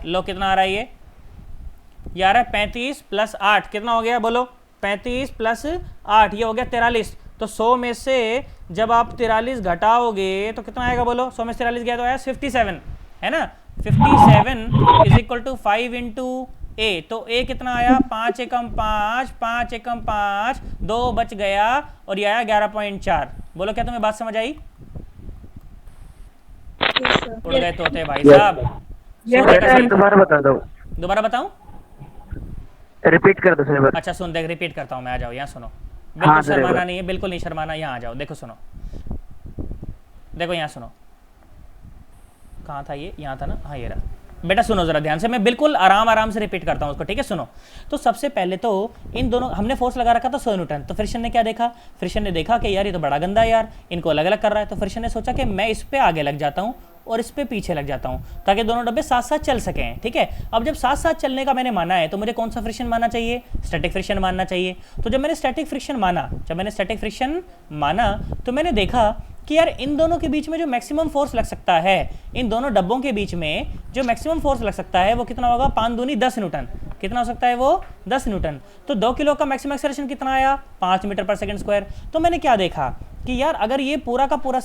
लो कितना आ रहा है ये आ रहा है 35 प्लस 8, कितना हो गया बोलो? 35 प्लस 8 ये हो गया 43। तो 100 में से जब आप 43 घटाओगे तो कितना आएगा बोलो? 100 में 43 गया तो आया 57 है ना। 57 इज इक्वल टू 5 इंटू ए। तो ए कितना आया? 5 एकम 5, 5 एकम 5, 2 बच गया और ये आया 11.4। बोलो क्या तुम्हें बात समझ आई? उड़ गए तोते भाई साहब। सूर्य का सही- दोबारा बता दो, दोबारा बताऊं? रिपीट कर दो सर बार। अच्छा सुन, देख रिपीट करता हूँ मैं, आ जाओ यहाँ सुनो। हाँ, बिल्कुल सर, शर्माना एक नहीं है, बिल्कुल नहीं शर्माना। यहाँ आ जाओ, देखो सुनो, देखो यहाँ सुनो। कहाँ था ये? यहाँ था ना, हाँ ये रहा। बेटा सुनो जरा ध्यान से, मैं बिल्कुल आराम से रिपीट करता हूँ उसको, ठीक है? सुनो। तो सबसे पहले तो इन दोनों हमने फोर्स लगा रखा था 100 न्यूटन। तो फ्रिक्शन ने क्या देखा? फ्रिक्शन ने देखा कि यार ये तो बड़ा गंदा है यार, इनको अलग अलग कर रहा है। तो फ्रिक्शन ने सोचा कि मैं इस पे आगे लग जाता हूँ और इस पे पीछे लग जाता हूँ, ताकि दोनों डब्बे साथ साथ चल सकें, ठीक है? अब जब साथ साथ चलने का मैंने माना है तो मुझे कौन सा फ्रिक्शन मानना चाहिए? स्टैटिक फ्रिक्शन मानना चाहिए। तो जब मैंने स्टैटिक फ्रिक्शन माना तो मैंने देखा कि यार इन दोनों के बीच में जो मैक्सिमम फोर्स लग सकता है, इन दोनों डब्बों के बीच में जो मैक्सिमम फोर्स लग सकता है वो कितना होगा? 5 दूनी 10 न्यूटन। कितना हो सकता है वो? 10 न्यूटन। तो 2 किलो का मैक्सिमम एक्सेलरेशन कितना आया? 5 मीटर पर सेकंड स्क्वायर। तो मैंने क्या देखा कि यार अगर ये पूरा का पूरा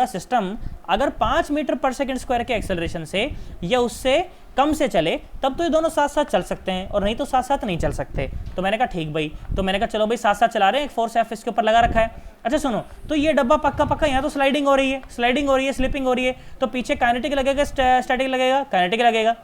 सिस्टम अगर 5 मीटर पर सेकंड स्क्वायर के एक्सेलरेशन से या उससे कम से चले तब तो ये दोनों साथ साथ चल सकते हैं, और नहीं तो साथ साथ नहीं चल सकते। तो मैंने कहा ठीक भाई, तो मैंने कहा चलो भाई साथ साथ चला रहे हैं, एक फोर्स एफ इसके ऊपर लगा रखा है। अच्छा सुनो, तो ये डब्बा पक्का यहाँ तो स्लाइडिंग हो रही है, स्लिपिंग हो रही है। तो पीछे काइनेटिक लगेगा, स्टैटिक लगेगा? काइनेटिक लगेगा,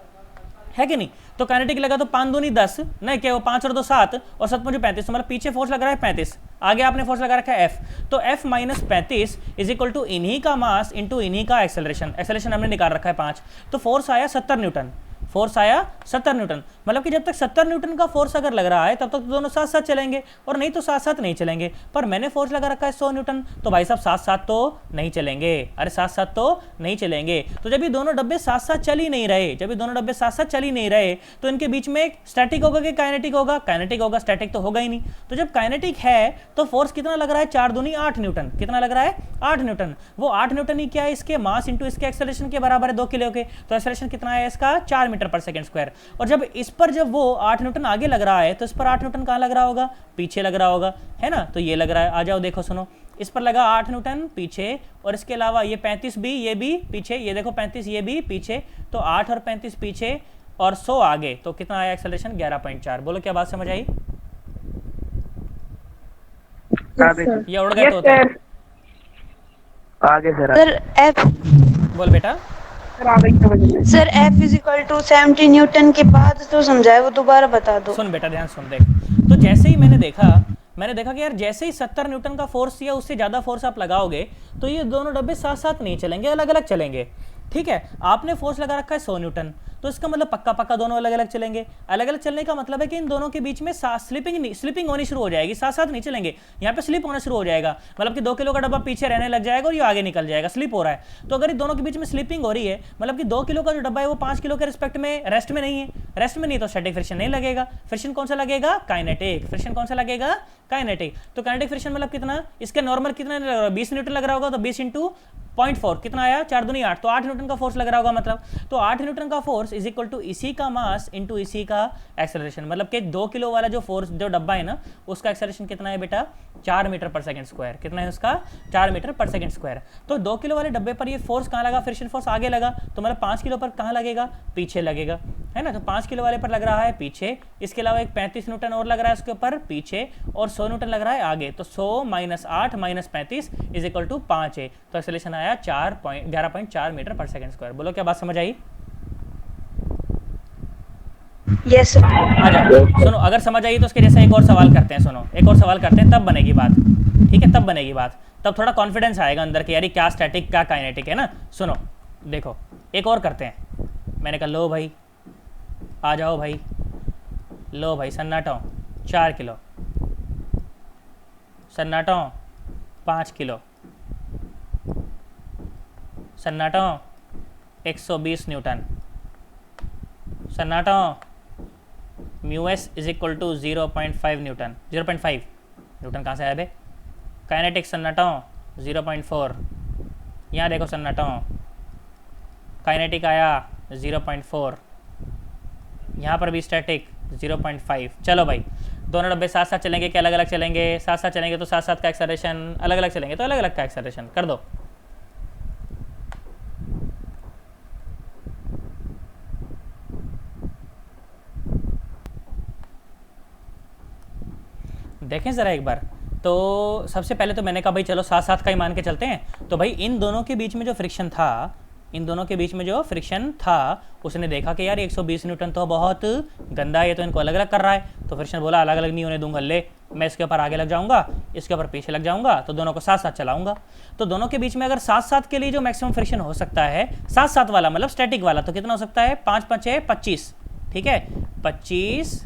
है कि नहीं? तो काइनेटिक लगा तो 5 दूनी 10, नहीं क्या वो 5 और 2 7 और 7 मुझे 35। तो मतलब पीछे फोर्स लग रहा है 35, आगे आपने फोर्स लगा रखा है F। तो F minus 35 is equal to इन्हीं का मास इंटू इन्हीं का एक्सेलरेशन हमने निकाल रखा है 5। तो फोर्स आया 70 न्यूटन। मतलब कि जब तक 70 न्यूटन का फोर्स अगर लग रहा है तब तक तो दोनों साथ साथ चलेंगे, और नहीं तो साथ साथ नहीं चलेंगे। पर मैंने फोर्स लगा रखा है 100 न्यूटन, तो भाई साहब साथ साथ तो नहीं चलेंगे। अरे साथ साथ तो नहीं चलेंगे। तो जब ये दोनों डब्बे साथ साथ चल ही नहीं रहे, तो इनके बीच में स्टैटिक होगा कि काइनेटिक होगा? काइनेटिक होगा, स्टैटिक तो होगा ही नहीं। तो जब काइनेटिक है तो फोर्स कितना लग रहा है? 4 दूनी 8 न्यूटन। कितना लग रहा है? 8 न्यूटन। वो 8 न्यूटन ही क्या है? इसके मास इंटू इसके एक्सेलरेशन के बराबर है, 2 किलो के। तो एक्सेलरेशन कितना है इसका? 4 मीटर पर सेकंड स्क्वायर। और जब इस पर जब वो 8 न्यूटन आगे लग रहा है तो इस पर 8 न्यूटन कहाँ लग रहा होगा? पीछे लग रहा होगा, है ना? तो ये लग रहा है, आ जाओ देखो सुनो, इस पर लगा 8 न्यूटन पीछे, और इसके अलावा ये 35 भी, ये भी पीछे, ये देखो 35 ये भी पीछे। तो 8 और 35 पीछे और 100 आगे, तो कितना आया एक्सेलरेशन? 11.4। बोलो क्या बात समझ आई? ये उड़ गए तो आगे सर F बोल बेटा। Sir F is equal to 70 newton के बाद तो समझाया, वो दोबारा बता दो। सुन बेटा ध्यान सुन, देख। तो जैसे ही मैंने देखा मैंने देखा कि यार जैसे ही 70 न्यूटन का फोर्स या उससे ज़्यादा फोर्स आप लगाओगे तो ये दोनों डब्बे साथ साथ नहीं चलेंगे, अलग अलग चलेंगे। ठीक है, आपने फोर्स लगा रखा है 100 न्यूटन, तो इसका मतलब पक्का पक्का दोनों अलग अलग चलेंगे। अलग अलग चलने का मतलब है कि इन दोनों के बीच में स्लिपिंग होनी शुरू हो जाएगी, साथ साथ नहीं चलेंगे, यहाँ पे स्लिप होना शुरू हो जाएगा। मतलब कि 2 किलो का डब्बा पीछे रहने लग जाएगा और ये आगे निकल जाएगा, स्लिप हो रहा है। तो अगर इन दोनों के बीच में स्लिपिंग हो रही है, मतलब कि 2 किलो का जो डब्बा है वो 5 किलो के रिस्पेक्ट में रेस्ट में नहीं है, रेस्ट में नहीं तो स्टैटिक फ्रिक्शन नहीं लगेगा। फ्रिक्शन कौन सा लगेगा? काइनेटिक। फ्रिक्शन कौन सा लगेगा? काइनेटिक। तो काइनेटिक फ्रिक्शन मतलब कितना, इसके नॉर्मल कितना लग रहा है? 20 न्यूटन लग रहा होगा, तो 20 इंटू 0.4 कितना आया? 4 दूनी 8, तो 8 न्यूटन का फोर्स लग रहा होगा। मतलब तो 8 न्यूटन का फोर्स इज इक्वल टू इसी का मास इंटू इसी का एक्सेलरेशन। मतलब कि 2 किलो वाला जो फोर्स जो डब्बा है ना, उसका एक्सेलरेशन कितना है बेटा? 4 मीटर पर सेकंड स्क्वायर। कितना है उसका? 4 मीटर पर सेकंड स्क्वायर। तो 2 किलो वाले डब्बे पर ये फोर्स कहाँ लगा? फ्रिक्शन फोर्स आगे लगा, तो मतलब 5 किलो पर कहाँ लगेगा? पीछे लगेगा, है ना। तो 5 किलो वाले पर लग रहा है पीछे, इसके अलावा एक 35 न्यूटन और लग रहा है उसके ऊपर पीछे, और 100 न्यूटन लग रहा है आगे। तो 100 minus 8 minus 35 is equal to 5 है। तो एक्सेलरेशन आया 11.4 मीटर पर सेकंड स्क्वायर। बोलो क्या बात समझ आई? Yes sir. आ जाओ, सुनो, अगर समझ आई तो उसके जैसा एक और सवाल करते हैं। सुनो, एक और सवाल करते हैं, तब बनेगी बात। ठीक है, तब बनेगी बात, तब थोड़ा कॉन्फिडेंस आएगा अंदर कि यार क्या स्टैटिक क्या काइनेटिक है ना। सुनो देखो, एक और करते हैं। मैंने कहा लो भाई, आ जाओ भाई, लो भाई सन्नाटो 4 किलो, सन्नाटो 5 किलो, सन्नाटो 120 न्यूटन, सन्नाटो mu S is equal to 0.5 newton. 0.5 newton कहाँ से आया बे? काइनेटिक सन्नाटो 0.4। यहाँ देखो सन्नाटो, काइनेटिक आया 0.4, यहाँ पर भी स्टैटिक 0.5। चलो भाई, दोनों डब्बे साथ साथ चलेंगे कि अलग अलग चलेंगे? साथ साथ चलेंगे, तो साथ साथ का एक्सेलरेशन, अलग अलग चलेंगे तो अलग अलग का एक्सेलरेशन कर दो। देखें ज़रा एक बार। तो सबसे पहले तो मैंने कहा भाई चलो साथ साथ का ही मान के चलते हैं। तो भाई इन दोनों के बीच में जो फ्रिक्शन था, इन दोनों के बीच में जो फ्रिक्शन था, उसने देखा कि यार 120 न्यूटन तो बहुत गंदा है, तो इनको अलग अलग कर रहा है। तो फ्रिक्शन बोला अलग अलग नहीं होने दूंगा, ले मैं इसके ऊपर आगे लग जाऊंगा, इसके ऊपर पीछे लग जाऊंगा, तो दोनों को साथ साथ चलाऊंगा। तो दोनों के बीच में अगर साथ साथ के लिए जो मैक्सिमम फ्रिक्शन हो सकता है, साथ साथ वाला मतलब स्टैटिक वाला, तो कितना हो सकता है? 5 5 है 25। ठीक है, 25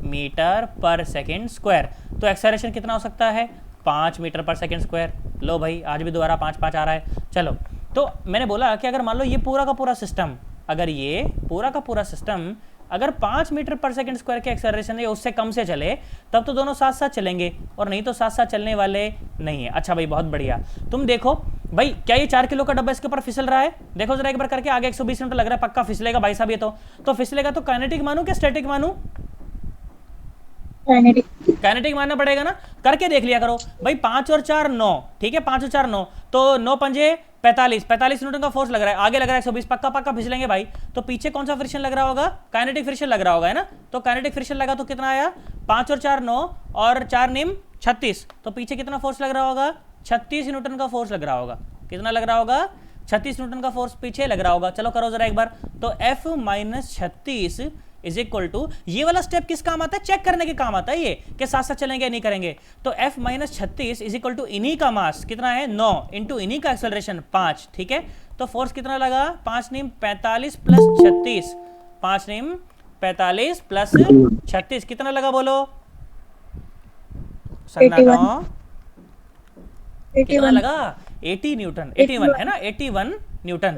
मीटर पर सेकेंड स्क्वायर। तो एक्सेलरेशन कितना हो सकता है? 5 मीटर पर सेकेंड स्क्वायर। लो भाई, आज भी दोबारा 5 5 आ रहा है। चलो, तो मैंने बोला कि अगर मान लो ये पूरा का पूरा सिस्टम, अगर ये पूरा का पूरा सिस्टम अगर 5 मीटर पर सेकेंड स्क्वायर के एक्सेलरेशन या उससे कम से चले, तब तो दोनों साथ साथ चलेंगे, और नहीं तो साथ साथ चलने वाले नहीं है। अच्छा भाई, बहुत बढ़िया। तुम देखो भाई, क्या ये 4 किलो का डब्बा इसके ऊपर फिसल रहा है? देखो जरा एक बार करके, आगे 120 न्यूटन लग रहा है, पक्का फिसलेगा भाई साहब ये तो फिसलेगा। तो काइनेटिक मानू क्या स्टैटिक मानू? काइनेटिक मानना पड़ेगा ना। करके देख लिया करो भाई। 5 और 4 9, ठीक है, 5 और 4 9, तो 9 पंजे 45 न्यूटन का फोर्स लग रहा है, आगे लग रहा है 120, पक्का पक्का फिसलेंगे भाई। तो पीछे कौन सा फ्रिक्शन लग रहा होगा? काइनेटिक फ्रिक्शन लग रहा होगा, है ना। तो काइनेटिक फ्रिक्शन लगा तो कितना आया? 5 और 4 9, और 4 निम 36। तो पीछे कितना फोर्स लग रहा होगा? 36 न्यूटन का फोर्स लग रहा होगा। कितना लग रहा होगा? 36 न्यूटन का फोर्स पीछे लग रहा होगा। चलो करो जरा एक बार। तो F minus 36 is equal to, ये वाला स्टेप किस काम आता है? चेक करने के काम आता है ये, कि साथ साथ चलेंगे नहीं करेंगे। तो F minus 36 is equal to इन्हीं का मास कितना है? 9 इंटू इन्हीं का एक्सेलरेशन 5। ठीक है, तो फोर्स कितना लगा? 5 निम 45 प्लस 36, 5 निम 45 प्लस 36 कितना लगा बोलो? सन्नाटो कितना लगा? 80 न्यूटन, 81 है ना, 81 न्यूटन।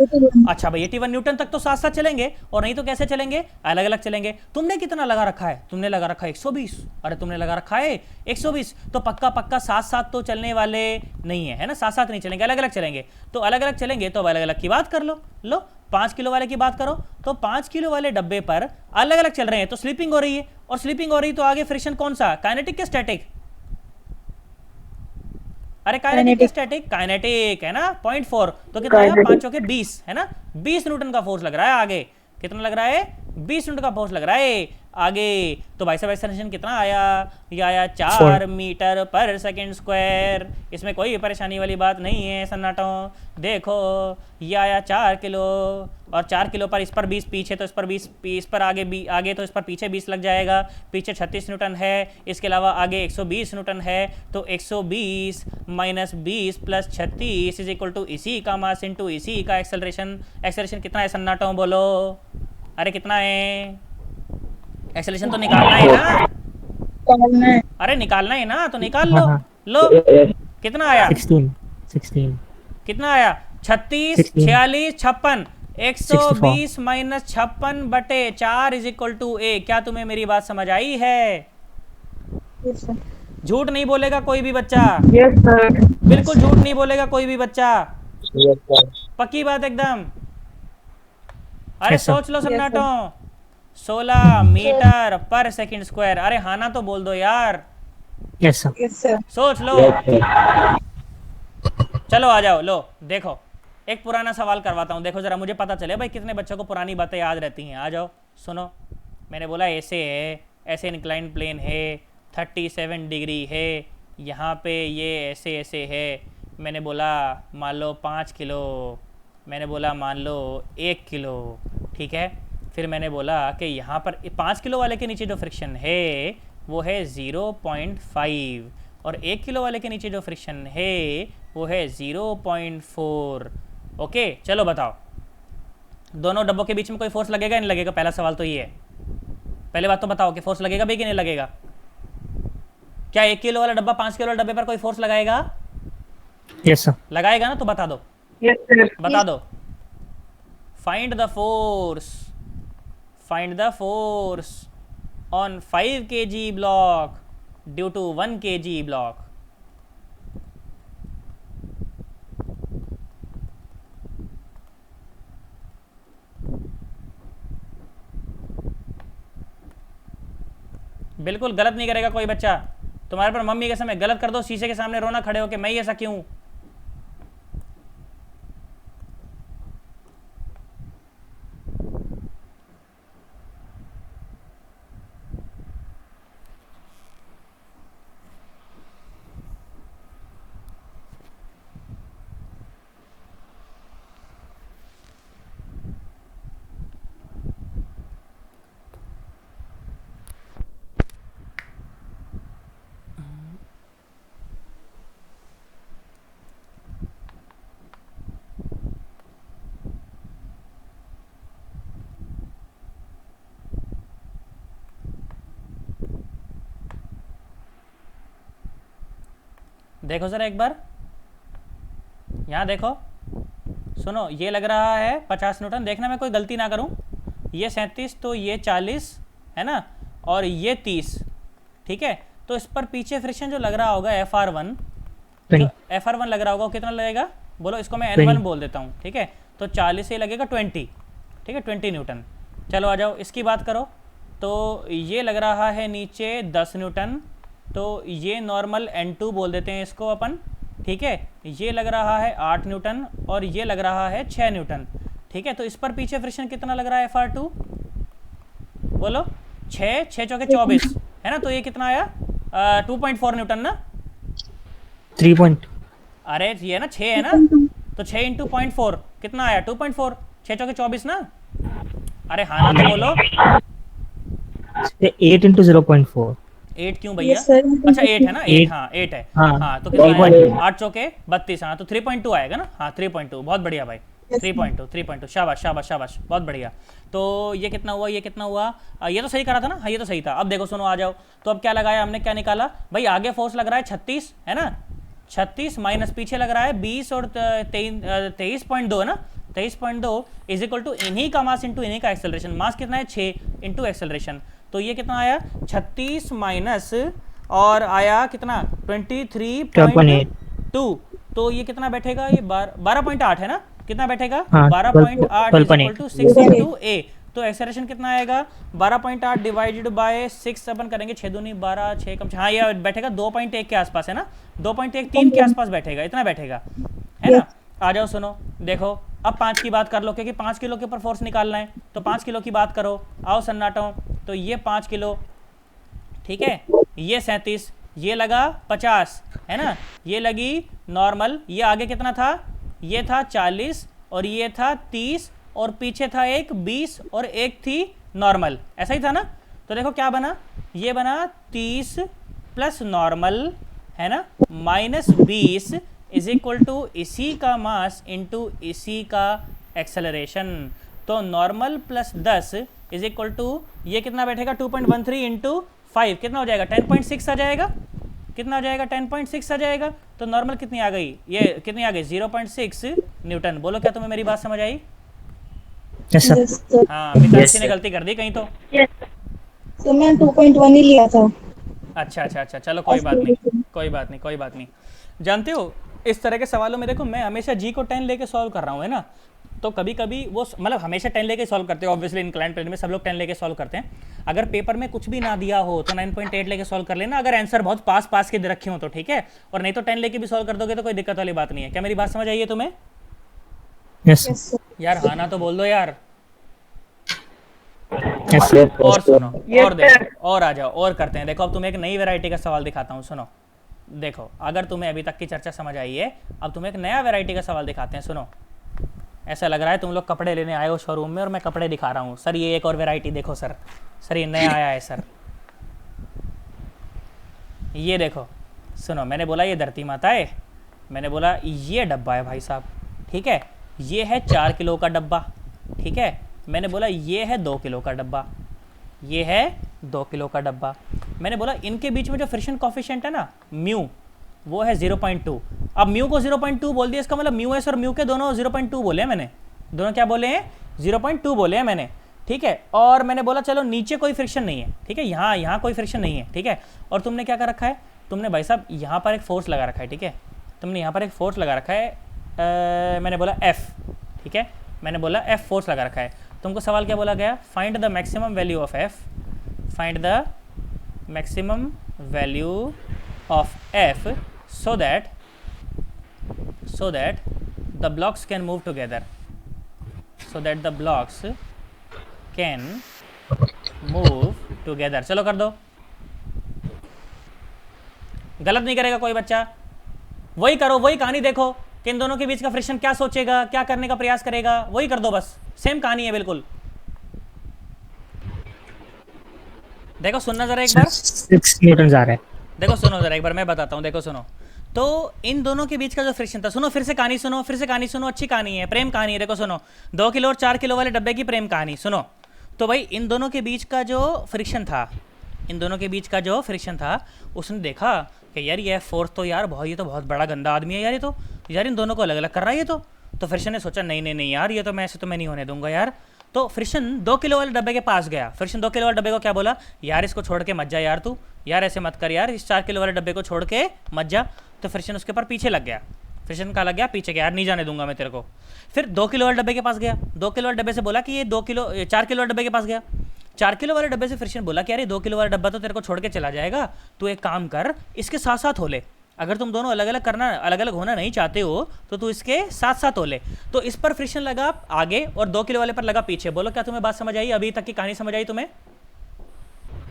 अच्छा भाई, 81 न्यूटन तक तो साथ साथ चलेंगे, और नहीं तो कैसे चलेंगे? अलग अलग चलेंगे। तुमने कितना लगा रखा है? तुमने लगा रखा है 120। अरे तुमने लगा रखा है 120, तो पक्का पक्का साथ साथ तो चलने वाले नहीं है, है ना। साथ साथ नहीं चलेंगे, अलग अलग चलेंगे। तो अलग अलग चलेंगे तो अलग अलग की बात कर लो। लो 5 किलो वाले की बात करो, तो 5 किलो वाले डब्बे पर अलग अलग चल रहे हैं, तो स्लीपिंग हो रही है, और स्लीपिंग हो रही तो आगे फ्रिक्शन कौन सा? काइनेटिक के स्टैटिक? अरे काइनेटिक के स्टैटिक? काइनेटिक है ना। 0.4, तो कितना आया? 5 के 20, है ना। 20 न्यूटन का फोर्स लग रहा है आगे। कितना लग रहा है? 20 न्यूटन का फोर्स लग रहा है आगे। तो भाई साहब एक्सेलरेशन कितना आया? ये आया 4 मीटर पर सेकंड स्क्वायर। इसमें कोई परेशानी वाली बात नहीं है सन्नाटो। देखो ये आया 4 किलो, और 4 किलो पर इस पर 20 पीछे, तो इस पर 20, इस पर आगे तो इस पर पीछे 20 लग जाएगा। पीछे 36 न्यूटन है, इसके अलावा आगे 120 न्यूटन है। तो 120 minus 20 plus 36 is equal to इसी का मास इंटू इसी का एक्सेलरेशन। एक्सेलरेशन कितना है सन्नाटो बोलो? अरे कितना है? एक्सेलरेशन तो निकालना है ना? अरे निकालना है ना, तो निकाल लो। लो कितना आया? 16 कितना आया? 36, 46, 56। 120 माइनस 56 बटे 4 इज इक्वल टू ए। क्या तुम्हें मेरी बात समझ आई है? झूठ नहीं बोलेगा कोई भी बच्चा। Yes sir. बिल्कुल झूठ नहीं बोलेगा कोई भी बच्चा। पक्की बात एकदम। अरे सोच लो सन्नाटो। 16 मीटर पर सेकंड स्क्वायर। अरे हाँ ना तो बोल दो यार। Yes sir. सोच लो। चलो आ जाओ। लो देखो एक पुराना सवाल करवाता हूँ, देखो जरा, मुझे पता चले भाई कितने बच्चों को पुरानी बातें याद रहती हैं। आ जाओ सुनो। मैंने बोला ऐसे है, ऐसे इंक्लाइन प्लेन है, 37 डिग्री है, यहाँ पे ये ऐसे ऐसे है। मैंने बोला मान लो 5 किलो, मैंने बोला मान लो 1 किलो, ठीक है। फिर मैंने बोला कि यहाँ पर 5 किलो वाले के नीचे जो फ्रिक्शन है वो है 0.5, और 1 किलो वाले के नीचे जो फ्रिक्शन है वो है 0.4। ओके चलो बताओ, दोनों डब्बों के बीच में कोई फोर्स लगेगा नहीं लगेगा? पहला सवाल तो ये है। पहले बात तो बताओ कि फोर्स लगेगा भी कि नहीं लगेगा? क्या 1 किलो वाला डब्बा 5 किलो वाले डब्बे पर कोई फोर्स लगाएगा? Yes sir. लगाएगा ना? तो बता दो। Yes sir. बता दो। Find the force, find the force on 5 kg block due to 1 kg block. बिल्कुल गलत नहीं करेगा कोई बच्चा। तुम्हारे पर मम्मी के समय गलत कर दो, शीशे के सामने रोना खड़े होके मैं ही ऐसा क्यों? देखो जरा एक बार यहाँ देखो, सुनो। ये लग रहा है 50 न्यूटन। देखना मैं कोई गलती ना करूँ। ये 37 तो ये 40 है ना, और ये 30, ठीक है। तो इस पर पीछे फ्रिक्शन जो लग रहा होगा FR1, FR1 लग रहा होगा, कितना लगेगा बोलो? इसको मैं N1 बोल देता हूँ, ठीक है। तो 40 से लगेगा 20, ठीक है, 20 न्यूटन। चलो आ जाओ इसकी बात करो। तो ये लग रहा है नीचे 10 न्यूटन, तो ये नॉर्मल N2 बोल देते हैं इसको अपन, ठीक है। ये लग रहा है 8 न्यूटन, और ये लग रहा है 6 न्यूटन, ठीक है। तो इस पर पीछे फ्रिक्शन कितना लग रहा है FR2 बोलो? 6 चौके 24 है ना। तो ये कितना आया? 2.4 न्यूटन ना? 3 अरे ये ना 6 है ना, तो 6 इंटू 0.4 कितना आया? 2.4। 6 चौके 24 ना? अरे हाँ ना तो बोलो। 8 into 0.4। 8 क्यों भैया? अच्छा 8 है ना? 8 हाँ 8 है। हाँ तो कितना आया? 8 चौके 32। हाँ तो 3.2 आएगा ना? हाँ 3.2। बहुत बढ़िया भाई। 3.2। शाबाश शाबाश शाबाश, बहुत बढ़िया। तो ये कितना हुआ? ये कितना हुआ? ये तो सही करा था ना? हाँ ये तो सही था। अब देखो सुनो, आ जाओ। तो अब क्या लगाया हमने, क्या निकाला भाई? आगे फोर्स लग रहा है 36 है ना, 36 माइनस पीछे लग रहा है 20 और 23.2 है ना। 23.2 इज इक्वल टू इन्हीं का मास इंटू इन्हीं का एक्सेलरेशन। मास कितना है? 6 इंटू एक्सेलरेशन। तो ये कितना आया? 36 माइनस और आया कितना? 23.2। तो ये कितना बैठेगा? ये 12.8 है ना? कितना बैठेगा? 12.8 इक्वल टू 6 इंटू ए। तो एक्सेलरेशन कितना आएगा? 12.8 डिवाइडेड बाय 6 अपन करेंगे। 6 दूनी 12, 6 कम, हाँ ये बैठेगा 2.1 के आसपास है ना? 2.13 के आसपास बैठेगा, इतना बैठेगा है ना। आ जाओ सुनो, देखो अब 5 की बात कर लो, क्योंकि 5 किलो के ऊपर फोर्स निकालना है, तो 5 किलो की बात करो। आओ सन्नाटो, तो ये 5 किलो, ठीक है, ये 37, ये लगा 50, है ना, ये लगी नॉर्मल, ये आगे कितना था, ये था 40 और ये था 30 और पीछे था एक 20 और एक थी नॉर्मल, ऐसा ही था ना। तो देखो क्या बना, ये बना 30 प्लस नॉर्मल, है ना, माइनस 20 इज इक्वल टू इसी का मास इंटू इसी का एक्सेलरेशन। तो normal plus 10 is equal to ये कितना बैठेगा, 2.13 इंटू 5 कितना हो जाएगा, 10.6 आ जाएगा। कितना आ जाएगा, 10.6 आ जाएगा। तो नॉर्मल कितनी आ गई, ये कितनी आ गई, 0.6 न्यूटन। बोलो क्या तुम्हें मेरी बात समझ आई? Yes sir. Yes sir. हाँ, मिताक्षी ने गलती कर दी कहीं तो। सर मैंने 2.1 ही लिया था। अच्छा अच्छा अच्छा, चलो कोई बात नहीं, कोई बात नहीं, कोई बात नहीं। जानते हो इस तरह के सवालों में देखो मैं हमेशा जी को 10 लेके सॉल्व कर रहा हूँ, है ना। तो कभी कभी वो मतलब हमेशा 10 लेके सॉल्व करते हो, ऑब्वियसली इंक्लाइन प्लेन में सब लोग 10 लेके सॉल्व करते हैं। अगर पेपर में कुछ भी ना दिया हो तो 9.8 लेके सॉल्व कर लेना, अगर आंसर बहुत पास पास के दे रखे हो तो, ठीक है। और नहीं तो 10 लेके भी सॉल्व कर दोगे तो कोई दिक्कत वाली बात नहीं है। क्या मेरी बात समझ आई है तुम्हें? यस यार हाँ ना तो बोल दो यार। यस। और सुनो, और देखो, और आ जाओ, और करते हैं। देखो अब तुम्हें एक नई वैरायटी का सवाल दिखाता हूँ, सुनो। देखो अगर तुम्हें अभी तक की चर्चा समझ आई है, अब तुम्हें एक नया वैरायटी का सवाल दिखाते हैं, सुनो। ऐसा लग रहा है तुम लोग कपड़े लेने आए हो शोरूम में और मैं कपड़े दिखा रहा हूँ। सर ये एक और वैरायटी देखो सर, सर ये नया आया है सर, ये देखो। सुनो, मैंने बोला ये धरती माता है, मैंने बोला ये डब्बा है भाई साहब, ठीक है। ये है 4 किलो का डब्बा, ठीक है। मैंने बोला ये है 2 किलो का डब्बा, ये है 2 किलो का डब्बा। मैंने बोला इनके बीच में जो फ्रिक्शन कॉफिशिएंट है ना, म्यू, वो है 0.2। अब म्यू को 0.2 बोल दिया, इसका मतलब म्यू एस और म्यू के दोनों 0.2 बोले हैं मैंने, दोनों क्या बोले हैं, 0.2 बोले हैं मैंने, ठीक है। और मैंने बोला चलो नीचे कोई फ्रिक्शन नहीं है, ठीक है, यहाँ कोई फ्रिक्शन नहीं है, ठीक है। और तुमने क्या कर रखा है, तुमने भाई साहब यहाँ पर एक फोर्स लगा रखा है, ठीक है। तुमने यहाँ पर एक फोर्स लगा रखा है, मैंने बोला F, ठीक है, मैंने बोला F फोर्स लगा रखा है। तुमको सवाल क्या बोला गया, find the maximum value of F, find the maximum value of F so that the blocks can move together, so that the blocks can move together। चलो कर दो, गलत नहीं करेगा कोई बच्चा, वही करो, वही कहानी देखो कि इन दोनों के बीच का फ्रिक्शन क्या सोचेगा, क्या करने का प्रयास करेगा, वही कर दो बस, सेम कहानी है बिल्कुल। देखो सुनना जरा एक बार, 6 न्यूटन आ रहा है। देखो सुनो जरा एक बार मैं बताता हूँ, देखो सुनो। तो इन दोनों के बीच का जो फ्रिक्शन था, सुनो फिर से कहानी सुनो, फिर से कहानी सुनो, अच्छी कहानी है, प्रेम कहानी है। देखो सुनो, 2 किलो और 4 किलो वाले डब्बे की प्रेम कहानी सुनो। तो भाई इन दोनों के बीच का जो फ्रिक्शन था, इन दोनों के बीच का जो फ्रिक्शन था, उसने देखा कि यार ये फोर्स तो यार बहुत, ये तो बहुत बड़ा गंदा आदमी है यार, ये तो यार इन दोनों को अलग अलग कर रहा है ये तो फ्रिक्शन ने सोचा नहीं नहीं नहीं यार, ये तो मैं ऐसे तो मैं नहीं होने दूंगा यार। तो फ्रिक्शन 2 किलो वाले डब्बे के पास गया, फ्रिक्शन 2 किलो वाले डब्बे को क्या बोला, यार इसको छोड़ के मत जा यार तू, यार ऐसे मत कर यार, इस 4 किलो वाले डब्बे को छोड़ के मत जा। तो फ्रिक्शन उसके ऊपर पीछे लग गया, फ्रिक्शन कहाँ लग गया, पीछे गया, यार नहीं जाने दूंगा मैं तेरे को। फिर 2 किलो वाले डब्बे के पास गया, 2 किलो वाले डब्बे से बोला कि ये 4 किलो वाले डब्बे के पास गया, 4 किलो वाले डब्बे से फ्रिक्शन बोला कि यार ये 2 किलो वाला डब्बा तो तेरे को छोड़ के चला जाएगा, तू एक काम कर इसके साथ साथ हो ले, अगर तुम दोनों अलग अलग करना, अलग अलग होना नहीं चाहते हो तो तू इसके साथ साथ हो ले। तो इस पर फ्रिक्शन लगा आगे और 2 किलो वाले पर लगा पीछे। बोलो क्या तुम्हें बात समझ आई, अभी तक की कहानी समझ आई तुम्हें?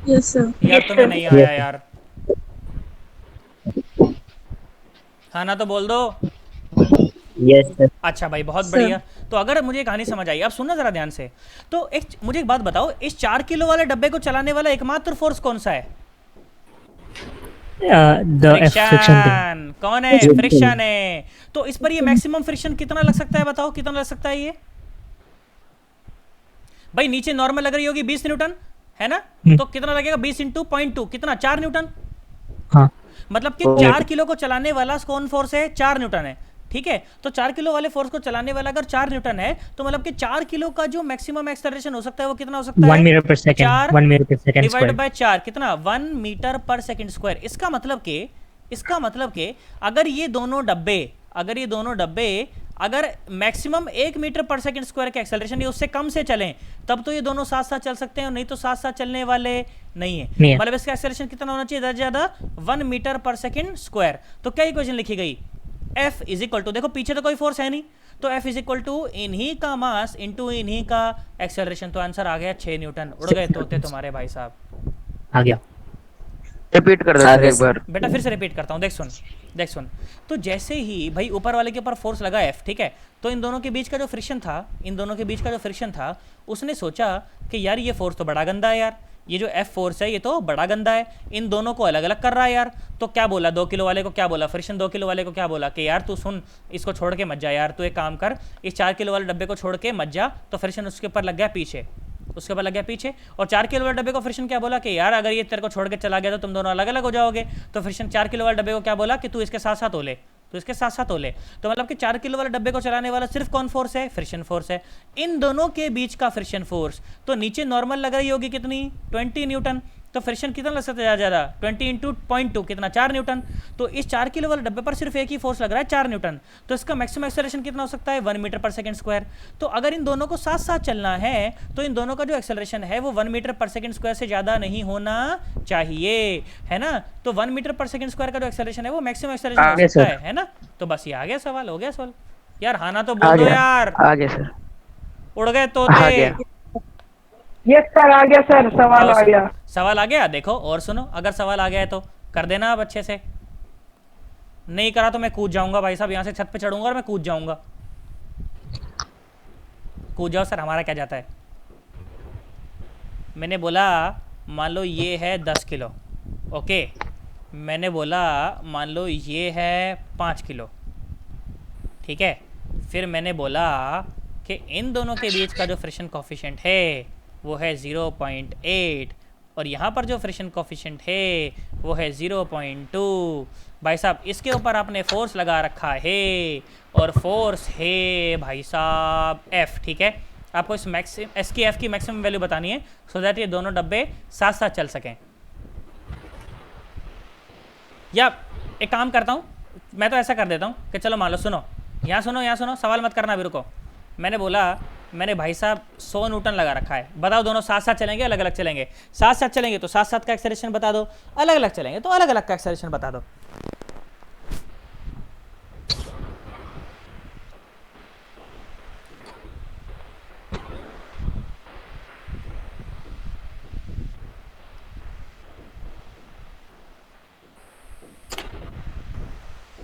Yes sir. यार तुम्हें नहीं आया यार, हाँ ना तो बोल दो। Yes sir. अच्छा भाई बहुत बढ़िया। तो अगर मुझे कहानी समझ आई, अब सुनना जरा ध्यान से। तो मुझे एक बात बताओ, इस 4 किलो वाले डब्बे को चलाने वाला एकमात्र फोर्स कौन सा है? फ्रिक्शन। कौन है? फ्रिक्शन है। तो इस पर ये मैक्सिमम फ्रिक्शन कितना लग सकता है, बताओ कितना लग सकता है ये? भाई नीचे नॉर्मल लग रही होगी 20 न्यूटन, है ना, तो कितना लगेगा 20 × 0.2 कितना, 4 न्यूटन। हाँ। मतलब कि 4 किलो को चलाने वाला कौन फोर्स है, 4 न्यूटन है, ठीक है। तो 4 किलो वाले फोर्स को चलाने वाला अगर 4 न्यूटन है तो मतलब कि 4 किलो का जो मैक्सिमम एक्सेलरेशन हो सकता है वो कितना हो सकता है, 1 मीटर पर सेकंड, 1 मीटर पर सेकंड डिवाइडेड बाय 4 कितना, 1 मीटर पर सेकंड स्क्वायर। इसका मतलब कि अगर ये दोनों डब्बे अगर मैक्सिमम 1 मीटर पर सेकंड स्क्वायर के एक्सेलरेशन या उससे कम से चलें तब तो ये दोनों साथ साथ चल सकते हैं, और नहीं तो साथ साथ चलने वाले नहीं है। मतलब इसका एक्सेलरेशन कितना होना चाहिए, ज्यादा 1 मीटर पर सेकंड स्क्वायर। तो क्या इक्वेशन लिखी गई, F इज इक्वल टू, देखो पीछे तो कोई फोर्स है नहीं, तो F इज इक्वल टू इन्हीं का मास इंटू इन्हीं का एक्सेलरेशन। तो आंसर आ गया 6 न्यूटन। उड़ गए तोते तुम्हारे भाई साहब। आ गया। रिपीट कर दो आ सर गया एक बार। बेटा फिर से रिपीट करता हूँ, देख सुन। तो जैसे ही भाई ऊपर वाले के ऊपर फोर्स लगा F, ठीक है, तो इन दोनों के बीच का जो फ्रिक्शन था, उसने सोचा कि यार ये फोर्स तो बड़ा गंदा है यार, ये जो F फोर्स है ये तो बड़ा गंदा है, इन दोनों को अलग अलग कर रहा है यार। तो क्या बोला 2 किलो वाले को, क्या बोला फ्रिक्शन 2 किलो वाले को, क्या बोला कि यार तू सुन, इसको छोड़ के मत जा यार, तू एक काम कर, इस 4 किलो वाले डब्बे को छोड़ के मत जा। तो फ्रिक्शन उसके ऊपर लग गया पीछे, और 4 किलो वाले डब्बे को फ्रिक्शन क्या बोला कि यार अगर ये तेरे को छोड़ के चला गया तो तुम दोनों अलग अलग हो जाओगे। तो फ्रिक्शन 4 किलो वाले डब्बे को क्या बोला कि तू इसके साथ साथ हो ले, तो मतलब कि 4 किलो वाले डब्बे को चलाने वाला सिर्फ कौन फोर्स है, फ्रिक्शन फोर्स है। इन दोनों के बीच का फ्रिक्शन फोर्स तो नीचे नॉर्मल लग रही होगी कितनी, 20 न्यूटन। तो फ्रिक्शन कितना लग सकता है ज़्यादा, 20 इंटू 0.2 कितना, 4 न्यूटन। तो इस 4 किलो वाले डब्बे पर सिर्फ एक ही फोर्स लग रहा है, 4 न्यूटन। तो इसका मैक्सिमम एक्सेलरेशन कितना हो सकता है, 1 मीटर पर सेकंड स्क्वायर। तो अगर इन दोनों को साथ साथ चलना है तो इन दोनों का जो एक्सेलरेशन है वो 1 मीटर पर सेकंड स्क्वायर से ज़्यादा नहीं होना चाहिए, है ना। तो 1 मीटर पर सेकंड स्क्वायर का जो एक्सेलरेशन है वो मैक्सिमम एक्सेलरेशन हो सकता है ना। तो बस ये आ गया सवाल, हो गया सवाल यार। हाँ ना तो बोल दो यार। आ गया सर। उड़ गए आ तोते। गया। यस सर, आ गया सर, सवाल आ गया। सवाल आ गया। देखो और सुनो, अगर सवाल आ गया है तो कर देना अब अच्छे से, नहीं करा तो मैं कूद जाऊंगा भाई साहब, यहाँ से छत पे चढ़ूंगा और मैं कूद जाऊंगा। कूद जाओ सर, हमारा क्या जाता है। मैंने बोला मान लो ये है 10 किलो, ओके। मैंने बोला मान लो ये है 5 किलो, ठीक है। फिर मैंने बोला कि इन दोनों के बीच का जो फ्रिक्शन कोफिशिएंट है वो है 0.8 और यहाँ पर जो फ्रिक्शन कोफिशिएंट है वो है 0.2। भाई साहब इसके ऊपर आपने फोर्स लगा रखा है और फोर्स है भाई साहब F, ठीक है। आपको इस F की मैक्सिमम वैल्यू बतानी है सो दैट ये दोनों डब्बे साथ साथ चल सकें। या एक काम करता हूँ, मैं तो ऐसा कर देता हूँ कि चलो मान लो, सुनो यहाँ सुनो, सवाल मत करना अभी, रुको। मैंने बोला मैंने भाई साहब 100 न्यूटन लगा रखा है, बताओ दोनों साथ साथ चलेंगे अलग अलग चलेंगे। साथ साथ चलेंगे तो साथ साथ का एक्सेलरेशन बता दो, अलग अलग चलेंगे तो अलग अलग का एक्सेलरेशन बता दो।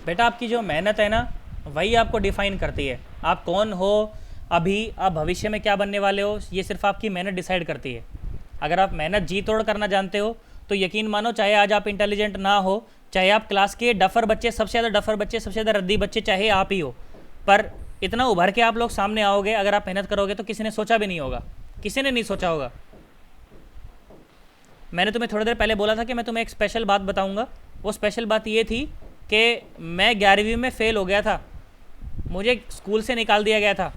बेटा आपकी जो मेहनत है ना वही आपको डिफाइन करती है, आप कौन हो अभी, आप भविष्य में क्या बनने वाले हो, ये सिर्फ आपकी मेहनत डिसाइड करती है। अगर आप मेहनत जी तोड़ करना जानते हो तो यकीन मानो, चाहे आज आप इंटेलिजेंट ना हो, चाहे आप क्लास के डफर बच्चे, सबसे ज़्यादा डफर बच्चे, सबसे ज़्यादा रद्दी बच्चे चाहे आप ही हो, पर इतना उभर के आप लोग सामने आओगे अगर आप मेहनत करोगे तो किसी ने सोचा भी नहीं होगा, किसी ने नहीं सोचा होगा। मैंने तुम्हें थोड़ी देर पहले बोला था कि मैं तुम्हें एक स्पेशल बात बताऊंगा। वो स्पेशल बात ये थी कि मैं 11वीं में फ़ेल हो गया था, मुझे स्कूल से निकाल दिया गया था।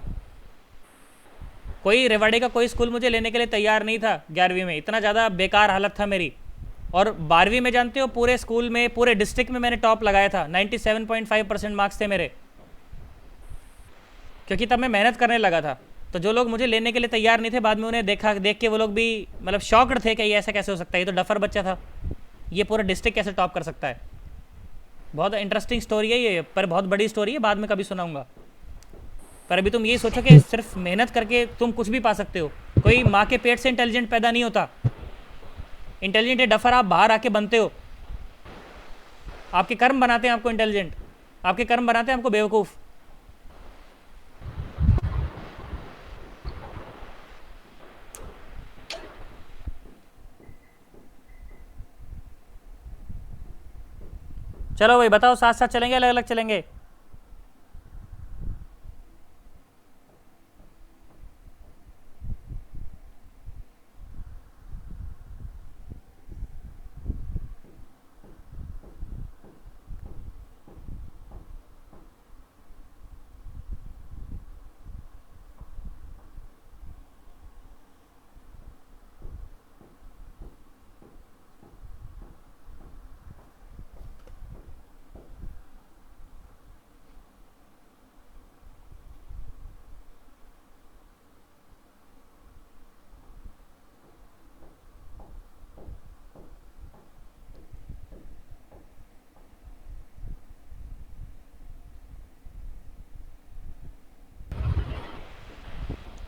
कोई रेवाड़ी का कोई स्कूल मुझे लेने के लिए तैयार नहीं था 11वीं में, इतना ज़्यादा बेकार हालत था मेरी। और 12वीं में जानते हो पूरे स्कूल में, पूरे डिस्ट्रिक्ट में मैंने टॉप लगाया था, 97.5% मार्क्स थे मेरे, क्योंकि तब मैं मेहनत करने लगा था। तो जो लोग मुझे लेने के लिए तैयार नहीं थे, बाद में उन्हें देख के वो लोग भी मतलब शॉक्ड थे कि ये ऐसा कैसे हो सकता है, ये तो डफर बच्चा था, ये पूरा डिस्ट्रिक्ट कैसे टॉप कर सकता है। बहुत इंटरेस्टिंग स्टोरी है ये, पर बहुत बड़ी स्टोरी है, बाद में कभी सुनाऊंगा। पर अभी तुम ये सोचो कि सिर्फ मेहनत करके तुम कुछ भी पा सकते हो। कोई माँ के पेट से इंटेलिजेंट पैदा नहीं होता, इंटेलिजेंट है डफर आप बाहर आके बनते हो। आपके कर्म बनाते हैं आपको इंटेलिजेंट, आपके कर्म बनाते हैं आपको बेवकूफ़। चलो भाई बताओ, साथ साथ चलेंगे अलग अलग चलेंगे।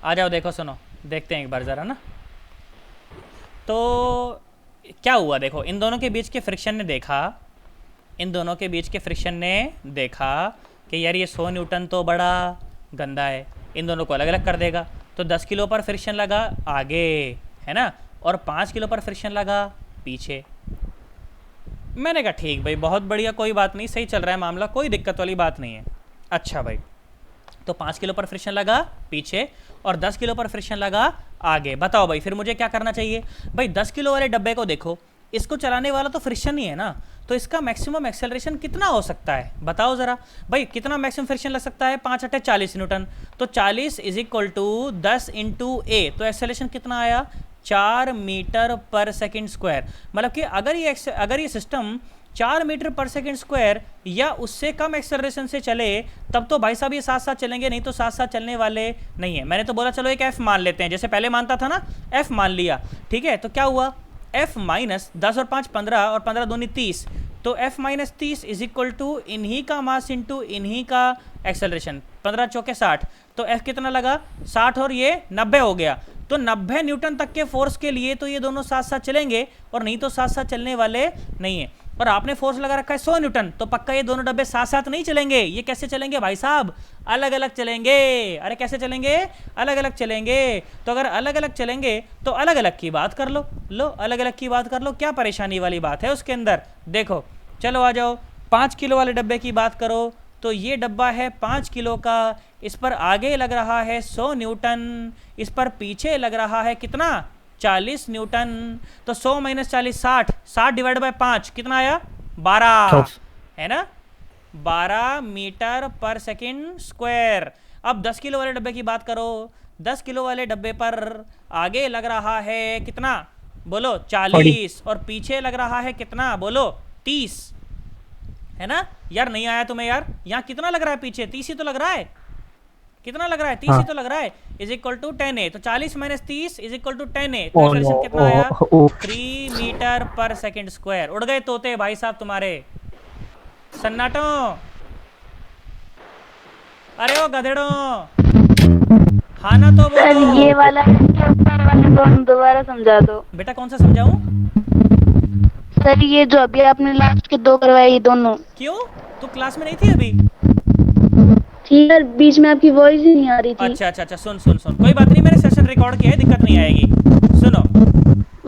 आ जाओ, देखो सुनो, देखते हैं एक बार ज़रा ना। तो क्या हुआ, देखो इन दोनों के बीच के फ्रिक्शन ने देखा, इन दोनों के बीच के फ्रिक्शन ने देखा कि यार ये 100 न्यूटन तो बड़ा गंदा है, इन दोनों को अलग अलग कर देगा। तो 10 किलो पर फ्रिक्शन लगा आगे, है ना, और 5 किलो पर फ्रिक्शन लगा पीछे। मैंने कहा ठीक भाई, बहुत बढ़िया, कोई बात नहीं, सही चल रहा है मामला, कोई दिक्कत वाली बात नहीं है। अच्छा भाई, तो 5 किलो पर फ्रिक्शन लगा पीछे और 10 किलो पर फ्रिक्शन लगा आगे। बताओ भाई फिर मुझे क्या करना चाहिए। भाई 10 किलो वाले डब्बे को देखो, इसको चलाने वाला तो फ्रिक्शन ही है ना, तो इसका मैक्सिमम एक्सेलरेशन कितना हो सकता है बताओ ज़रा। भाई कितना मैक्सिमम फ्रिक्शन लग सकता है, 5 / 40 न्यूटन, तो 40 = 10 × A, तो एक्सेलरेशन कितना आया, 4 मीटर पर सेकेंड स्क्वायर। मतलब कि अगर ये सिस्टम 4 मीटर पर सेकेंड स्क्वायर या उससे कम एक्सेलरेशन से चले तब तो भाई साहब ये साथ साथ चलेंगे, नहीं तो साथ साथ चलने वाले नहीं है। मैंने तो बोला चलो एक F मान लेते हैं, जैसे पहले मानता था ना, F मान लिया, ठीक है। तो क्या हुआ, F माइनस 10 और 5 15 और 15 दूनी 30, तो F माइनस 30 = इन्हीं का मास इंटू इन्हीं का एक्सेलरेशन, 15 चौके 60, तो F कितना लगा 60 और ये 90 हो गया। तो 90 न्यूटन तक के फोर्स के लिए तो ये दोनों साथ साथ चलेंगे और नहीं तो साथ साथ चलने वाले नहीं है। और आपने फोर्स लगा रखा है 100 न्यूटन, तो पक्का ये दोनों डब्बे साथ साथ नहीं चलेंगे। ये कैसे चलेंगे भाई साहब, अलग अलग चलेंगे। अरे कैसे चलेंगे, अलग अलग चलेंगे। तो अगर अलग अलग चलेंगे तो अलग अलग की बात कर लो, अलग अलग की बात कर लो, क्या परेशानी वाली बात है उसके अंदर। देखो चलो आ जाओ, 5 किलो वाले डब्बे की बात करो, तो ये डब्बा है 5 किलो का, इस पर आगे लग रहा है 100 न्यूटन, इस पर पीछे लग रहा है कितना, 40 न्यूटन। तो 100 - 40 60, 60 / 5 कितना आया, 12, है ना, 12 मीटर पर सेकेंड स्क्वायर। अब 10 किलो वाले डब्बे की बात करो, 10 किलो वाले डब्बे पर आगे लग रहा है कितना, बोलो 40, और पीछे लग रहा है कितना, बोलो 30, है ना। यार नहीं आया तुम्हें यार, यहाँ कितना लग रहा है पीछे, 30 ही तो लग रहा है, कितना लग रहा है, 30 ही तो लग रहा है, = 10A। तो 40 - 30 = 10A, तो एक्सेलरेशन कितना आया, 3 मीटर पर सेकेंड स्क्वायर। उड़ गए तोते भाई साहब तुम्हारे, सन्नाटो, अरे ओ गधेड़ो, हाँ ना तो सर बोलो। ये वाला ऊपर वाले दोनों दोबारा समझा दो। बेटा कौन सा समझाऊं, सर ये जो अभी आपने लास्ट के 2 करवाए, ये दोनों। क्यों, तू क्लास में नहीं थी अभी। ठीक है, बीच में आपकी वॉइस ही नहीं आ रही थी। अच्छा, सुन, कोई बात नहीं, मैंने सेशन रिकॉर्ड किया है, दिक्कत नहीं आएगी। सुनो,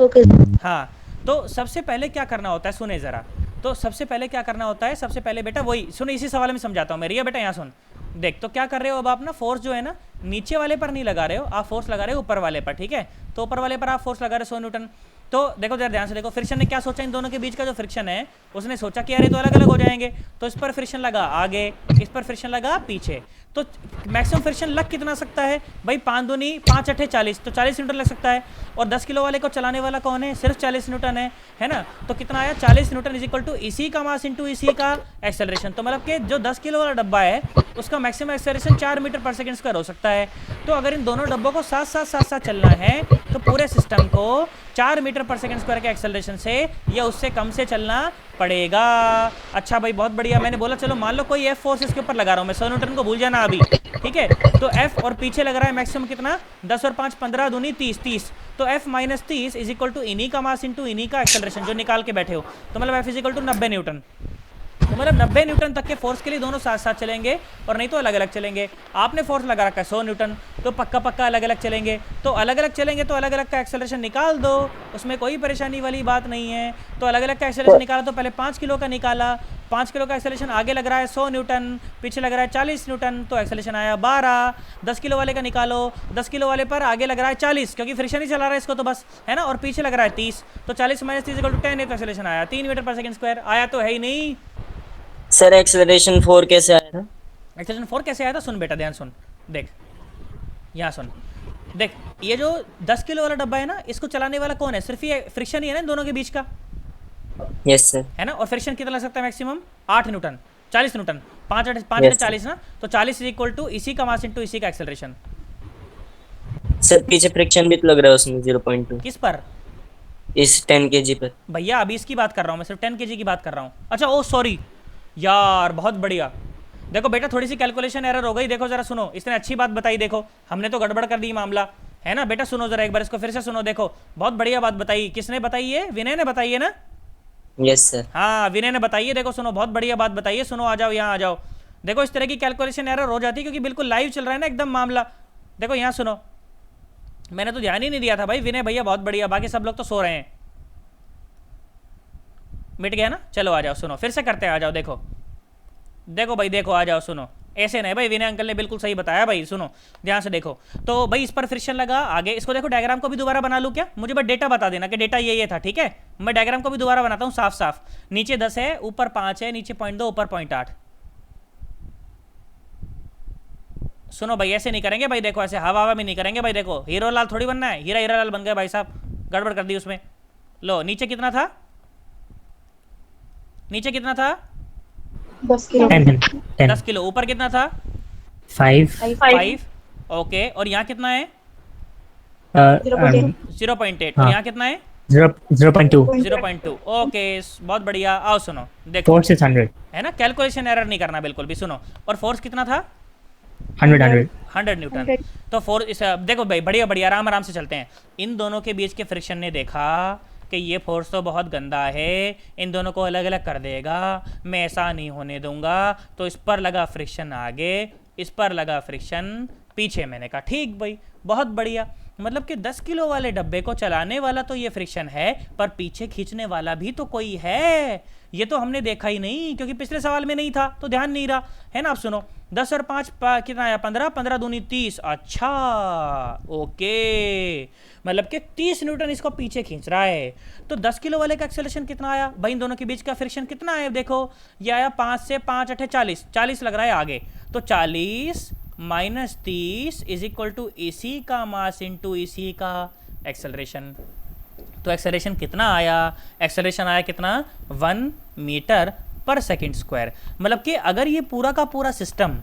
ओके। हाँ, तो सबसे पहले क्या करना होता है, सुने ज़रा। तो सबसे पहले क्या करना होता है, सबसे पहले बेटा वही सुन, इसी सवाल में समझाता हूँ मैं, रिया बेटा यहाँ सुन। देख, तो क्या कर रहे हो अब आप ना, फोर्स जो है ना नीचे वाले पर नहीं लगा रहे हो, आप फोर्स लगा रहे हो ऊपर वाले पर, ठीक है। तो ऊपर वाले पर आप फोर्स लगा रहे हो 100 न्यूटन। तो देखो जरा ध्यान से देखो, फ्रिक्शन ने क्या सोचा, इन दोनों के बीच का जो फ्रिक्शन है उसने सोचा कि यार ये तो अलग अलग हो जाएंगे, तो इस पर फ्रिक्शन लगा आगे, इस पर फ्रिक्शन लगा पीछे। तो मैक्सिमम फ्रिक्शन लग कितना सकता है भाई, 5 दूनी 5 × 40, तो 40 न्यूटन लग सकता है। और 10 किलो वाले को चलाने वाला कौन है, सिर्फ 40 न्यूटन है ना। तो कितना आया, 40 न्यूटन = इसी का मास इंटू इसी का एक्सेलरेशन। तो मतलब कि जो 10 किलो वाला डब्बा है उसका मैक्सिमम एक्सेलरेशन 4 मीटर पर सेकेंड स्क्वायर हो सकता है। तो अगर इन दोनों डब्बों को साथ साथ चलना है तो पूरे सिस्टम को 4 मीटर पर सेकेंड स्क्वायर के एक्सेलरेशन से या उससे कम से चलना पड़ेगा। अच्छा भाई बहुत बढ़िया, मैंने बोला चलो मान लो कोई F फोर्स इसके ऊपर लगा रहा हूँ मैं, 100 न्यूटन को भूल जाना अभी, ठीक है। तो F और पीछे लग रहा है मैक्सिमम कितना, 10 और 5 15 दूनी 30, तो F - 30 = इन्हीं का मास इंटू इन्हीं का एक्सेलरेशन जो निकाल के बैठे हो। तो मतलब F = 90 न्यूटन। तो मतलब 90 न्यूटन तक के फोर्स के लिए दोनों साथ साथ चलेंगे और नहीं तो अलग अलग चलेंगे। आपने फोर्स लगा रखा है 100 न्यूटन, तो पक्का अलग अलग चलेंगे। तो अलग अलग चलेंगे तो अलग अलग का एक्सेलरेशन निकाल दो, उसमें कोई परेशानी वाली बात नहीं है। तो अलग अलग का एक्सेलरेशन निकाला, तो पहले 5 किलो का निकाला, 5 किलो का एक्सेलरेशन आगे लग रहा है 100 न्यूटन, पीछे लग रहा है 40 न्यूटन, तो एक्सेलरेशन आया 12। 10 किलो वाले का निकालो, 10 किलो वाले पर आगे लग रहा है 40, क्योंकि फ्रिक्शन ही चला रहा है इसको तो बस, है ना, और पीछे लग रहा है 30, तो 40 - 30 = 10 है, तो एक्सेलरेशन आया 3 मीटर पर सेकेंड स्क्वायर। आया तो है ही नहीं। सर एक्सेलरेशन 4 कैसे आया था, एक्सेलरेशन 4 कैसे आया था, सुन बेटा ध्यान सुन, देख यहाँ सुन, देख ये जो 10 किलो वाला डब्बा है ना, इसको चलाने वाला कौन है, सिर्फ ये फ्रिक्शन ही है ना इन दोनों के बीच का, यस सर, है ना। और फ्रिक्शन कितना लग सकता है मैक्सिमम, 8 न्यूटन, 40 न्यूटन, 5 × 40 ना, तो 40 = इसी का मास इंटू इसी का एक्सेलरेशन। सर पीछे फ्रिक्शन भी तो लग रहा है उसमें 0.2, किस पर, इस 10 kg पर। भैया अभी इसकी बात कर रहा हूँ मैं, सिर्फ 10 kg की बात कर रहा हूँ। अच्छा ओ सॉरी यार, बहुत बढ़िया, देखो बेटा थोड़ी सी कैलकुलेशन एरर हो गई, देखो जरा सुनो, इसने अच्छी बात बताई, देखो हमने तो गड़बड़ कर दी मामला, है ना बेटा। सुनो जरा एक बार इसको फिर से सुनो, देखो बहुत बढ़िया बात बताई। किसने बताई है? विनय ने बताई है ना? Yes sir. हाँ विनय ने बताई है। देखो सुनो, बहुत बढ़िया बात बताई है। सुनो, आ जाओ यहाँ आ जाओ। देखो इस तरह की कैलकुलेशन एरर हो जाती है क्योंकि बिल्कुल लाइव चल रहा है ना एकदम मामला। देखो यहाँ सुनो, मैंने तो ध्यान ही नहीं दिया था भाई। विनय भैया बहुत बढ़िया, बाकी सब लोग तो सो रहे हैं। मिट गया ना? चलो आ जाओ, सुनो फिर से करते हैं, आ जाओ। देखो देखो भाई, देखो आ जाओ, सुनो ऐसे नहीं भाई, विनय अंकल ने बिल्कुल सही बताया भाई। सुनो ध्यान से देखो, तो भाई इस पर फ्रिक्शन लगा। आगे इसको देखो, डायग्राम को भी दोबारा बना लूँ क्या? मुझे बस डेटा बता देना कि डेटा ये था, ठीक है। मैं डायग्राम को भी दोबारा बनाता हूँ साफ साफ। नीचे 10 है, ऊपर 5 है, नीचे 0.2, ऊपर 0.8। सुनो भाई, ऐसे नहीं करेंगे भाई, देखो ऐसे हवा हवा में नहीं करेंगे भाई। देखो हीरो लाल थोड़ी बनना है, हीरा हीरा लाल बन गए भाई साहब, गड़बड़ कर दी उसमें। लो नीचे कितना था? नीचे कितना था? 10 किलो 10 किलो। ऊपर कितना था? 5 ओके, और यहाँ कितना है? 0.8। और हाँ। यहाँ कितना है? 0.2 0.2। ओके बहुत बढ़िया। आओ सुनो, देखो फोर्स इज 100 है ना, कैलकुलेशन एरर नहीं करना बिल्कुल भी। सुनो, और फोर्स कितना था? 100 न्यूटन। तो फोर्स इस देखो भाई, बढ़िया बढ़िया, आराम आराम से चलते हैं। इन दोनों के बीच के फ्रिक्शन ने देखा कि ये फोर्स तो बहुत गंदा है, इन दोनों को अलग अलग कर देगा, मैं ऐसा नहीं होने दूंगा। तो इस पर लगा फ्रिक्शन आगे, इस पर लगा फ्रिक्शन पीछे। मैंने कहा ठीक भाई, बहुत बढ़िया। मतलब कि 10 किलो वाले डब्बे को चलाने वाला तो ये फ्रिक्शन है, पर पीछे खींचने वाला भी तो कोई है। ये तो हमने देखा ही नहीं क्योंकि पिछले सवाल में नहीं था, तो ध्यान नहीं रहा, है ना। आप सुनो, 10 और 5 कितना आया? 15, 15 दूनी 30। अच्छा ओके, मतलब कि 30 न्यूटन इसको पीछे खींच रहा है। तो 10 किलो वाले का एक्सेलरेशन कितना आया भाई? इन दोनों के बीच का फ्रिक्शन कितना है? देखो ये आया 5 से 5 8 40, 40 लग रहा है आगे। तो 40 माइनस 30 इज इक्वल टू इसी का मास इंटू इसी का एक्सेलरेशन। तो एक्सेलरेशन कितना आया? एक्सेलरेशन आया कितना? 1 मीटर पर सेकंड स्क्वायर। मतलब कि अगर ये पूरा का पूरा सिस्टम,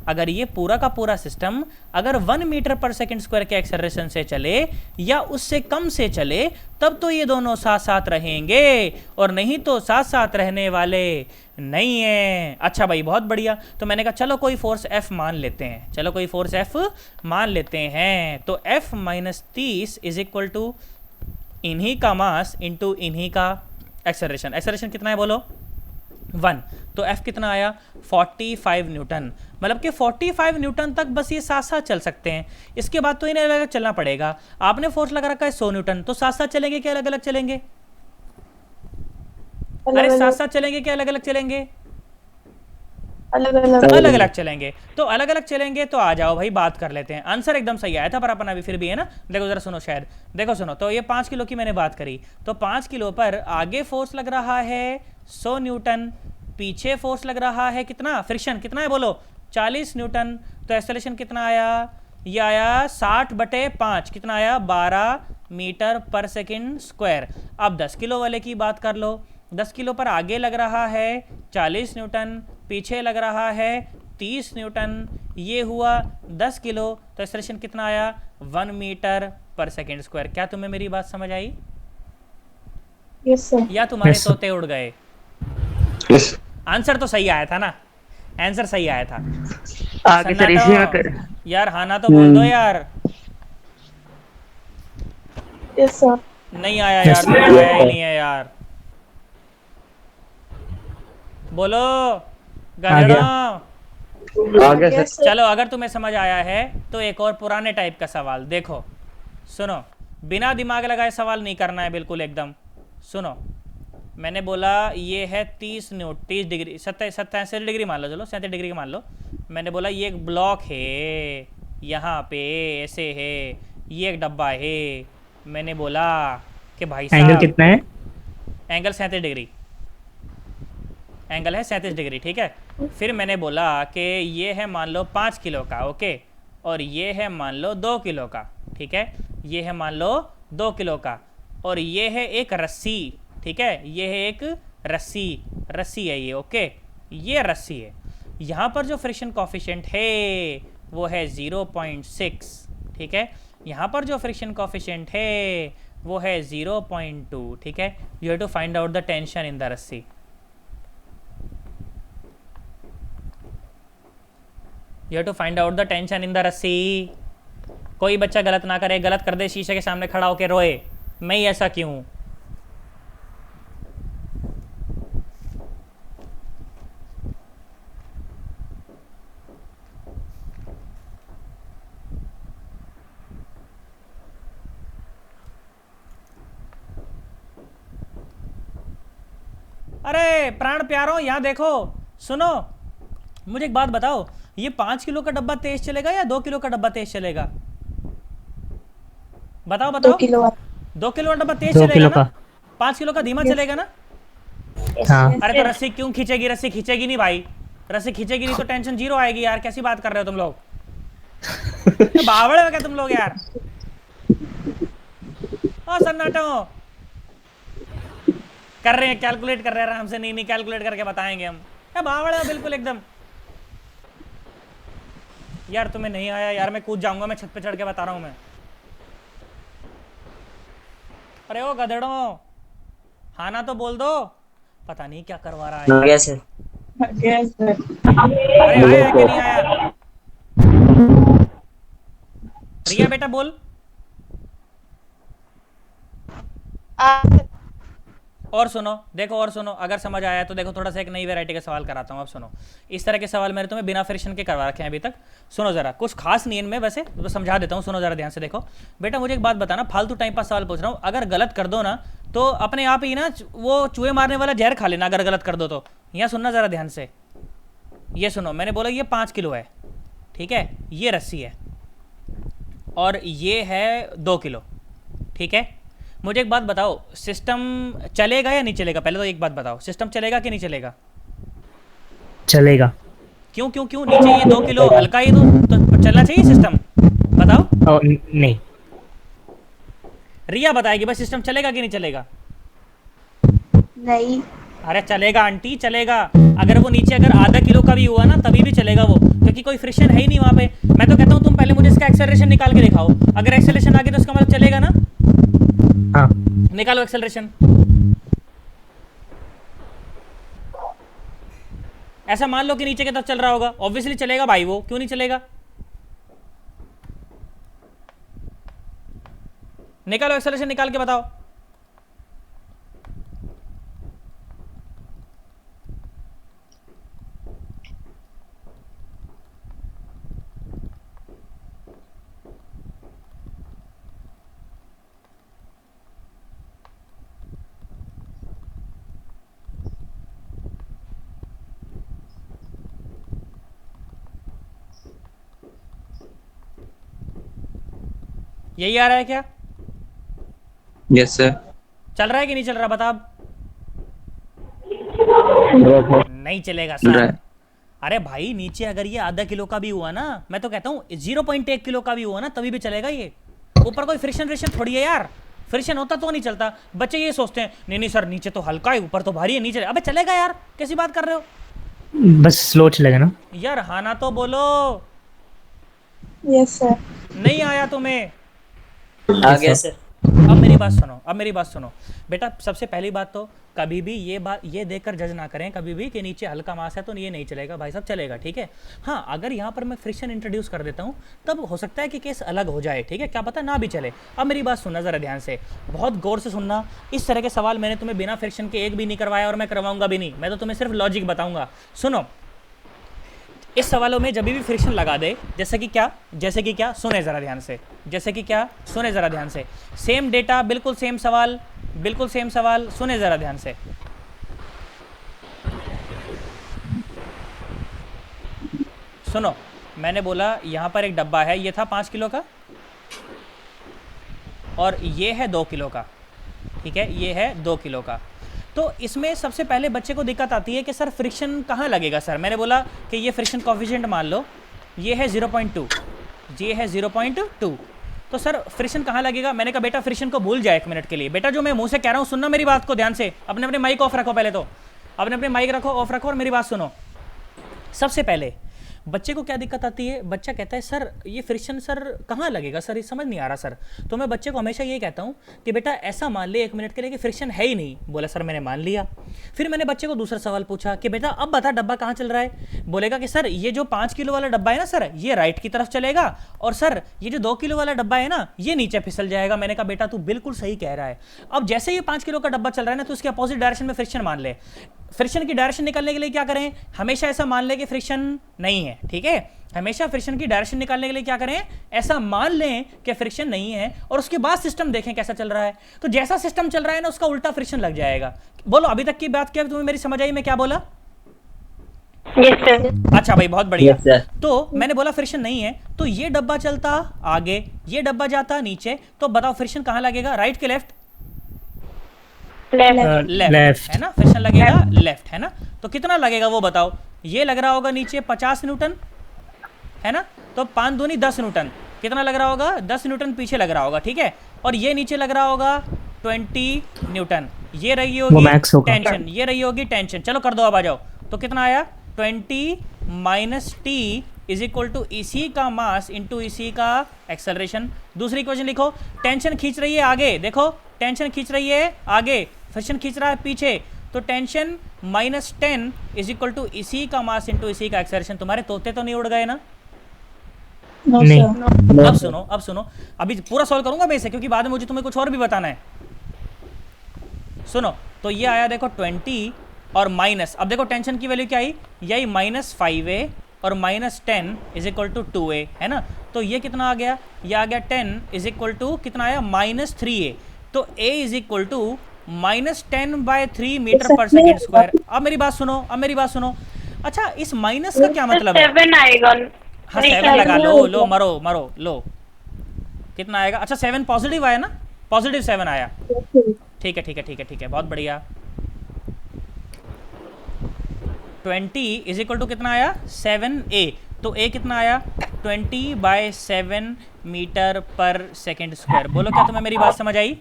अगर ये पूरा का पूरा सिस्टम अगर 1 मीटर पर सेकंड स्क्वायर के एक्सेलरेशन से चले या उससे कम से चले, तब तो ये दोनों साथ साथ रहेंगे, और नहीं तो साथ साथ रहने वाले नहीं है। अच्छा भाई बहुत बढ़िया। तो मैंने कहा चलो कोई फोर्स F मान लेते हैं, चलो कोई फोर्स F मान लेते हैं। तो F minus 30 is equal to इन्हीं का मास इंटू इन्हीं का एक्सेलरेशन। एक्सेलरेशन कितना है बोलो? 1। तो F कितना आया? 45 न्यूटन। मतलब कि 45 न्यूटन तक बस ये साथ साथ चल सकते हैं, इसके बाद तो इन्हें अलग अलग चलना पड़ेगा। आपने फोर्स लगा रखा है 100 न्यूटन, तो साथ साथ चलेंगे क्या अलग अलग चलेंगे? अरे साथ साथ चलेंगे क्या अलग अलग चलेंगे? अलग अलग अलग अलग चलेंगे। तो अलग अलग चलेंगे, तो आ जाओ भाई बात कर लेते हैं। आंसर एकदम सही आया था पर अपन अभी फिर भी, है ना। देखो जरा सुनो, शायद देखो सुनो, तो ये 5 किलो की मैंने बात करी, तो 5 किलो पर आगे फोर्स लग रहा है 100 न्यूटन, पीछे फोर्स लग रहा है कितना? फ्रिक्शन कितना है बोलो? 40 न्यूटन। तो एक्सेलरेशन कितना आया? ये आया 60/5, कितना आया? 12 मीटर पर सेकंड स्क्वायर। अब 10 किलो वाले की बात कर लो। 10 किलो पर आगे लग रहा है 40 न्यूटन, पीछे लग रहा है 30 न्यूटन। ये हुआ 10 किलो, तो एक्सेलरेशन कितना आया? 1 मीटर पर सेकंड स्क्वायर। क्या तुम्हें मेरी बात समझ आई? Yes sir. या तुम्हारे Yes, sir. तोते उड़ गए? यस आंसर तो सही आया था ना, आंसर सही आया था। आगे सर इसी में कर यार हाँ ना तो बोल दो यार। Yes sir. नहीं आया यार, तो आया ही नहीं है यार। बोलो गधेड़ों। आगे सर चलो अगर तुम्हें समझ आया है तो एक और पुराने टाइप का सवाल देखो। सुनो, बिना दिमाग लगाए सवाल नहीं करना है बिल्कुल एकदम। सुनो, मैंने बोला ये है 30 डिग्री 87 डिग्री मान लो, चलो 37 डिग्री मान लो। मैंने बोला ये एक ब्लॉक है, यहाँ पे ऐसे है, ये एक डब्बा है। मैंने बोला कि भाई एंगल साहब कितना है? एंगल 37 डिग्री, एंगल है 37 डिग्री, ठीक है। फिर मैंने बोला कि ये है मान लो 5 किलो का, ओके, और ये है मान लो 2 किलो का, ठीक है। ये है मान लो 2 किलो का, और ये है एक रस्सी, ठीक है। ये है एक रस्सी है ये, ओके, ये रस्सी है। यहाँ पर जो फ्रिक्शन कॉफिशिएंट है वो है 0.6, ठीक है। यहाँ पर जो फ्रिक्शन कॉफिशिएंट है वो है 0.2, ठीक है। You have to find out the tension in the rassi. You have to find out the tension in the rassi. कोई बच्चा गलत ना करे, गलत कर दे शीशे के सामने खड़ा होकर रोए, मैं ही ऐसा क्यों। अरे प्राण प्यारो, यहाँ देखो, सुनो, मुझे एक बात बताओ, ये 5 किलो का डब्बा तेज चलेगा या 2 किलो का डब्बा तेज चलेगा? बताओ 2 बताओ। किलो 2 किलो का डब्बा तेज 2 चलेगा किलो ना? का। 5 किलो का धीमा चलेगा ना? हाँ अरे तो रस्सी क्यों खींचेगी? रस्सी खींचेगी नहीं भाई, रस्सी खींचेगी नहीं तो टेंशन जीरो आएगी यार। कैसी बात कर रहे हो तुम लोग? बावड़े हो क्या तुम लोग यार? ओ सन्नाटो, कर रहे हैं, कैलकुलेट कर रहे हैं आराम से। नहीं कैलकुलेट करके बताएंगे हम। क्या बावड़े हो बिल्कुल एकदम यार। तुम्हें नहीं आया यार, मैं कूद जाऊंगा, मैं छत पे चढ़ के बता रहा हूं मैं। अरे ओ गधेड़ो, हाँ ना तो बोल दो। पता नहीं क्या करवा रहा है। आ गया सर। अरे आया कि नहीं आया? रिया बेटा बोल। और सुनो, देखो और सुनो, अगर समझ आया तो देखो थोड़ा सा एक नई वैरायटी का सवाल कराता हूँ। अब सुनो, इस तरह के सवाल मैंने तुम्हें बिना फ्रिक्शन के करवा रखे हैं अभी तक। सुनो जरा, कुछ खास नहीं इनमें वैसे, तो समझा देता हूँ, सुनो जरा ध्यान से। देखो बेटा, मुझे एक बात बताना, फालतू टाइम पास सवाल पूछ रहा हूँ। अगर गलत कर दो ना तो अपने आप ही ना वो चूहे मारने वाला जहर खा लेना, अगर गलत कर दो तो। यहाँ सुनना जरा ध्यान से, ये सुनो, मैंने बोला ये 5 किलो है, ठीक है, ये रस्सी है, और ये है 2 किलो, ठीक है। मुझे एक बात बताओ, सिस्टम चलेगा या नहीं चलेगा? पहले तो एक बात बताओ, सिस्टम चलेगा कि नहीं चलेगा? चलेगा। क्यों क्यों क्यों? नीचे ये 2 किलो हल्का ही तो चलना चाहिए सिस्टम, बताओ। नहीं, रिया बताएगी बस, सिस्टम चलेगा कि नहीं चलेगा? नहीं। अरे चलेगा आंटी, चलेगा। अगर वो नीचे अगर आधा किलो का भी हुआ ना तभी भी चलेगा वो, क्योंकि कोई फ्रिक्शन है ही नहीं वहां पे। मैं तो कहता हूँ तुम पहले मुझे इसका एक्सेलरेशन निकाल के दिखाओ। अगर एक्सेलरेशन आ गया तो इसका मतलब चलेगा ना? हाँ निकालो एक्सेलरेशन। ऐसा मान लो कि नीचे की तरफ चल रहा होगा, ऑब्वियसली चलेगा भाई वो, क्यों नहीं चलेगा? निकालो एक्सेलरेशन, निकाल के बताओ। यही आ रहा है क्या? Yes sir. चल रहा है कि नहीं चल रहा? बता अब। नहीं चलेगा चल रहा सर। है। अरे भाई नीचे अगर ये आधा किलो का भी हुआ ना, मैं तो कहता हूँ 0.1 किलो का भी हुआ ना तभी भी चलेगा ये। ऊपर कोई फ्रिक्शन थोड़ी है यार, फ्रिक्शन होता तो नहीं चलता। बच्चे ये सोचते हैं नहीं नहीं सर नीचे तो हल्का है ऊपर तो भारी है, नीचे अबे चलेगा यार, कैसी बात कर रहे हो बस स्लो चलेगा ना। यार? हाँ ना तो बोलो। Yes sir. नहीं आया तुम्हें? आ गया सर। अब मेरी बात सुनो, अब मेरी बात सुनो बेटा। सबसे पहली बात तो कभी भी ये देखकर जज ना करें कभी भी कि नीचे हल्का मास है तो ये नहीं चलेगा भाई साहब, चलेगा, ठीक है। हाँ, अगर यहाँ पर मैं फ्रिक्शन इंट्रोड्यूस कर देता हूँ तब हो सकता है कि केस अलग हो जाए, ठीक है, क्या पता ना भी चले। अब मेरी बात सुनना ज़रा ध्यान से, बहुत गौर से सुनना। इस तरह के सवाल मैंने तुम्हें बिना फ्रिक्शन के एक भी नहीं करवाया और मैं करवाऊंगा भी नहीं। मैं तो तुम्हें सिर्फ लॉजिक बताऊंगा। सुनो, इस सवालों में जब भी फ्रिक्शन लगा दे, जैसे कि क्या, सुने ज़रा ध्यान से, जैसे कि क्या, सुने ज़रा ध्यान से। सेम डेटा, बिल्कुल सेम सवाल, सुने ज़रा ध्यान से। सुनो, मैंने बोला यहाँ पर एक डब्बा है, ये था 5 किलो का और ये है 2 किलो का, ठीक है, ये है 2 किलो का। तो इसमें सबसे पहले बच्चे को दिक्कत आती है कि सर फ्रिक्शन कहाँ लगेगा सर। मैंने बोला कि ये फ्रिक्शन कोफिशिएंट मान लो ये है 0.2, ये है 0.2, तो सर फ्रिक्शन कहाँ लगेगा? मैंने कहा बेटा फ्रिक्शन को भूल जाए 1 मिनट के लिए। बेटा जो मैं मुंह से कह रहा हूँ सुनना मेरी बात को ध्यान से। अपने अपने माइक ऑफ रखो, पहले तो अपने अपने माइक रखो, ऑफ रखो और मेरी बात सुनो। सबसे पहले बच्चे को क्या दिक्कत आती है, बच्चा कहता है सर ये फ्रिक्शन सर कहाँ लगेगा सर, ये समझ नहीं आ रहा सर। तो मैं बच्चे को हमेशा ये कहता हूँ कि बेटा ऐसा मान ले 1 मिनट के लिए कि फ्रिक्शन है ही नहीं। बोला सर मैंने मान लिया। फिर मैंने बच्चे को दूसरा सवाल पूछा कि बेटा अब बता डब्बा कहाँ चल रहा है। बोलेगा कि सर ये जो 5 किलो वाला डब्बा है ना सर, ये राइट की तरफ चलेगा, और सर ये जो 2 किलो वाला डब्बा है ना, ये नीचे फिसल जाएगा। मैंने कहा बेटा तू बिल्कुल सही कह रहा है। अब जैसे ये 5 किलो का डब्बा चल रहा है ना, तो उसके अपोजिट डायरेक्शन में फ्रिक्शन मान ले। फ्रिक्शन की डायरेक्शन निकालने के लिए क्या करें, हमेशा ऐसा मान ले कि फ्रिक्शन नहीं है, ठीक है। हमेशा फ्रिक्शन की डायरेक्शन निकालने के लिए क्या करें, ऐसा मान लें कि फ्रिक्शन नहीं है, और उसके बाद सिस्टम देखें कैसा चल रहा है। तो जैसा सिस्टम चल रहा है ना, उसका उल्टा फ्रिक्शन लग जाएगा। बोलो अभी तक की बात क्या तुम्हें मेरी समझ आई, मैं क्या बोला? अच्छा भाई बहुत बढ़िया। Yes, sir. तो मैंने बोला फ्रिक्शन नहीं है, तो ये डब्बा चलता आगे, ये डब्बा जाता नीचे, तो बताओ फ्रिक्शन कहाँ लगेगा, राइट के लेफ्ट? लेफ्ट है ना, फ्रिक्शन लगेगा लेफ्ट है ना। तो कितना लगेगा वो बताओ। ये लग रहा होगा नीचे 50 न्यूटन है ना, तो 5 दूनी 10 न्यूटन। कितना लग रहा होगा, 10 न्यूटन पीछे लग रहा होगा, ठीक है। और ये नीचे लग रहा होगा 20 न्यूटन। ये रही होगी टेंशन, ये रही होगी टेंशन। चलो कर दो, अब आ जाओ। तो कितना आया, 20 minus T is equal to इसी का मास इंटू इसी का एक्सेलरेशन। दूसरी इक्वेशन लिखो, टेंशन खींच रही है आगे, देखो टेंशन खींच रही है आगे, फ्रिक्शन खींच रहा है पीछे, तो tension minus 10 is equal to इसी का मास इंटू इसी का एक्सेलरेशन। तुम्हारे तोते तो नहीं उड़ गए ना? नहीं। अब सुनो, अब सुनो, अभी पूरा सॉल्व करूंगा मैं इसे, क्योंकि बाद में मुझे तुम्हें कुछ और भी बताना है। सुनो, तो ये आया देखो 20 और माइनस, अब देखो टेंशन की वैल्यू क्या आई, यही -5a और -10 इज इक्वल टू 2a है ना। तो ये कितना आ गया, ये आ गया 10 इज इक्वल टू कितना आया, -3a। तो a is equal to -10/3 metre पर सेकेंड स्क्वायर। अब मेरी बात सुनो, अब मेरी बात सुनो। अच्छा इस माइनस का क्या मतलब है? 7 आएगा। हाँ 7 लगा लो, लो मरो मरो लो, कितना आएगा? अच्छा 7 पॉजिटिव आया ना, पॉजिटिव 7 आया, ठीक है ठीक है ठीक है ठीक है, बहुत बढ़िया। 20 इज इक्वल टू कितना आया, 7a। तो a कितना आया, 20/7 मीटर पर सेकेंड स्क्वायर। बोलो क्या तुम्हें मेरी बात समझ आई?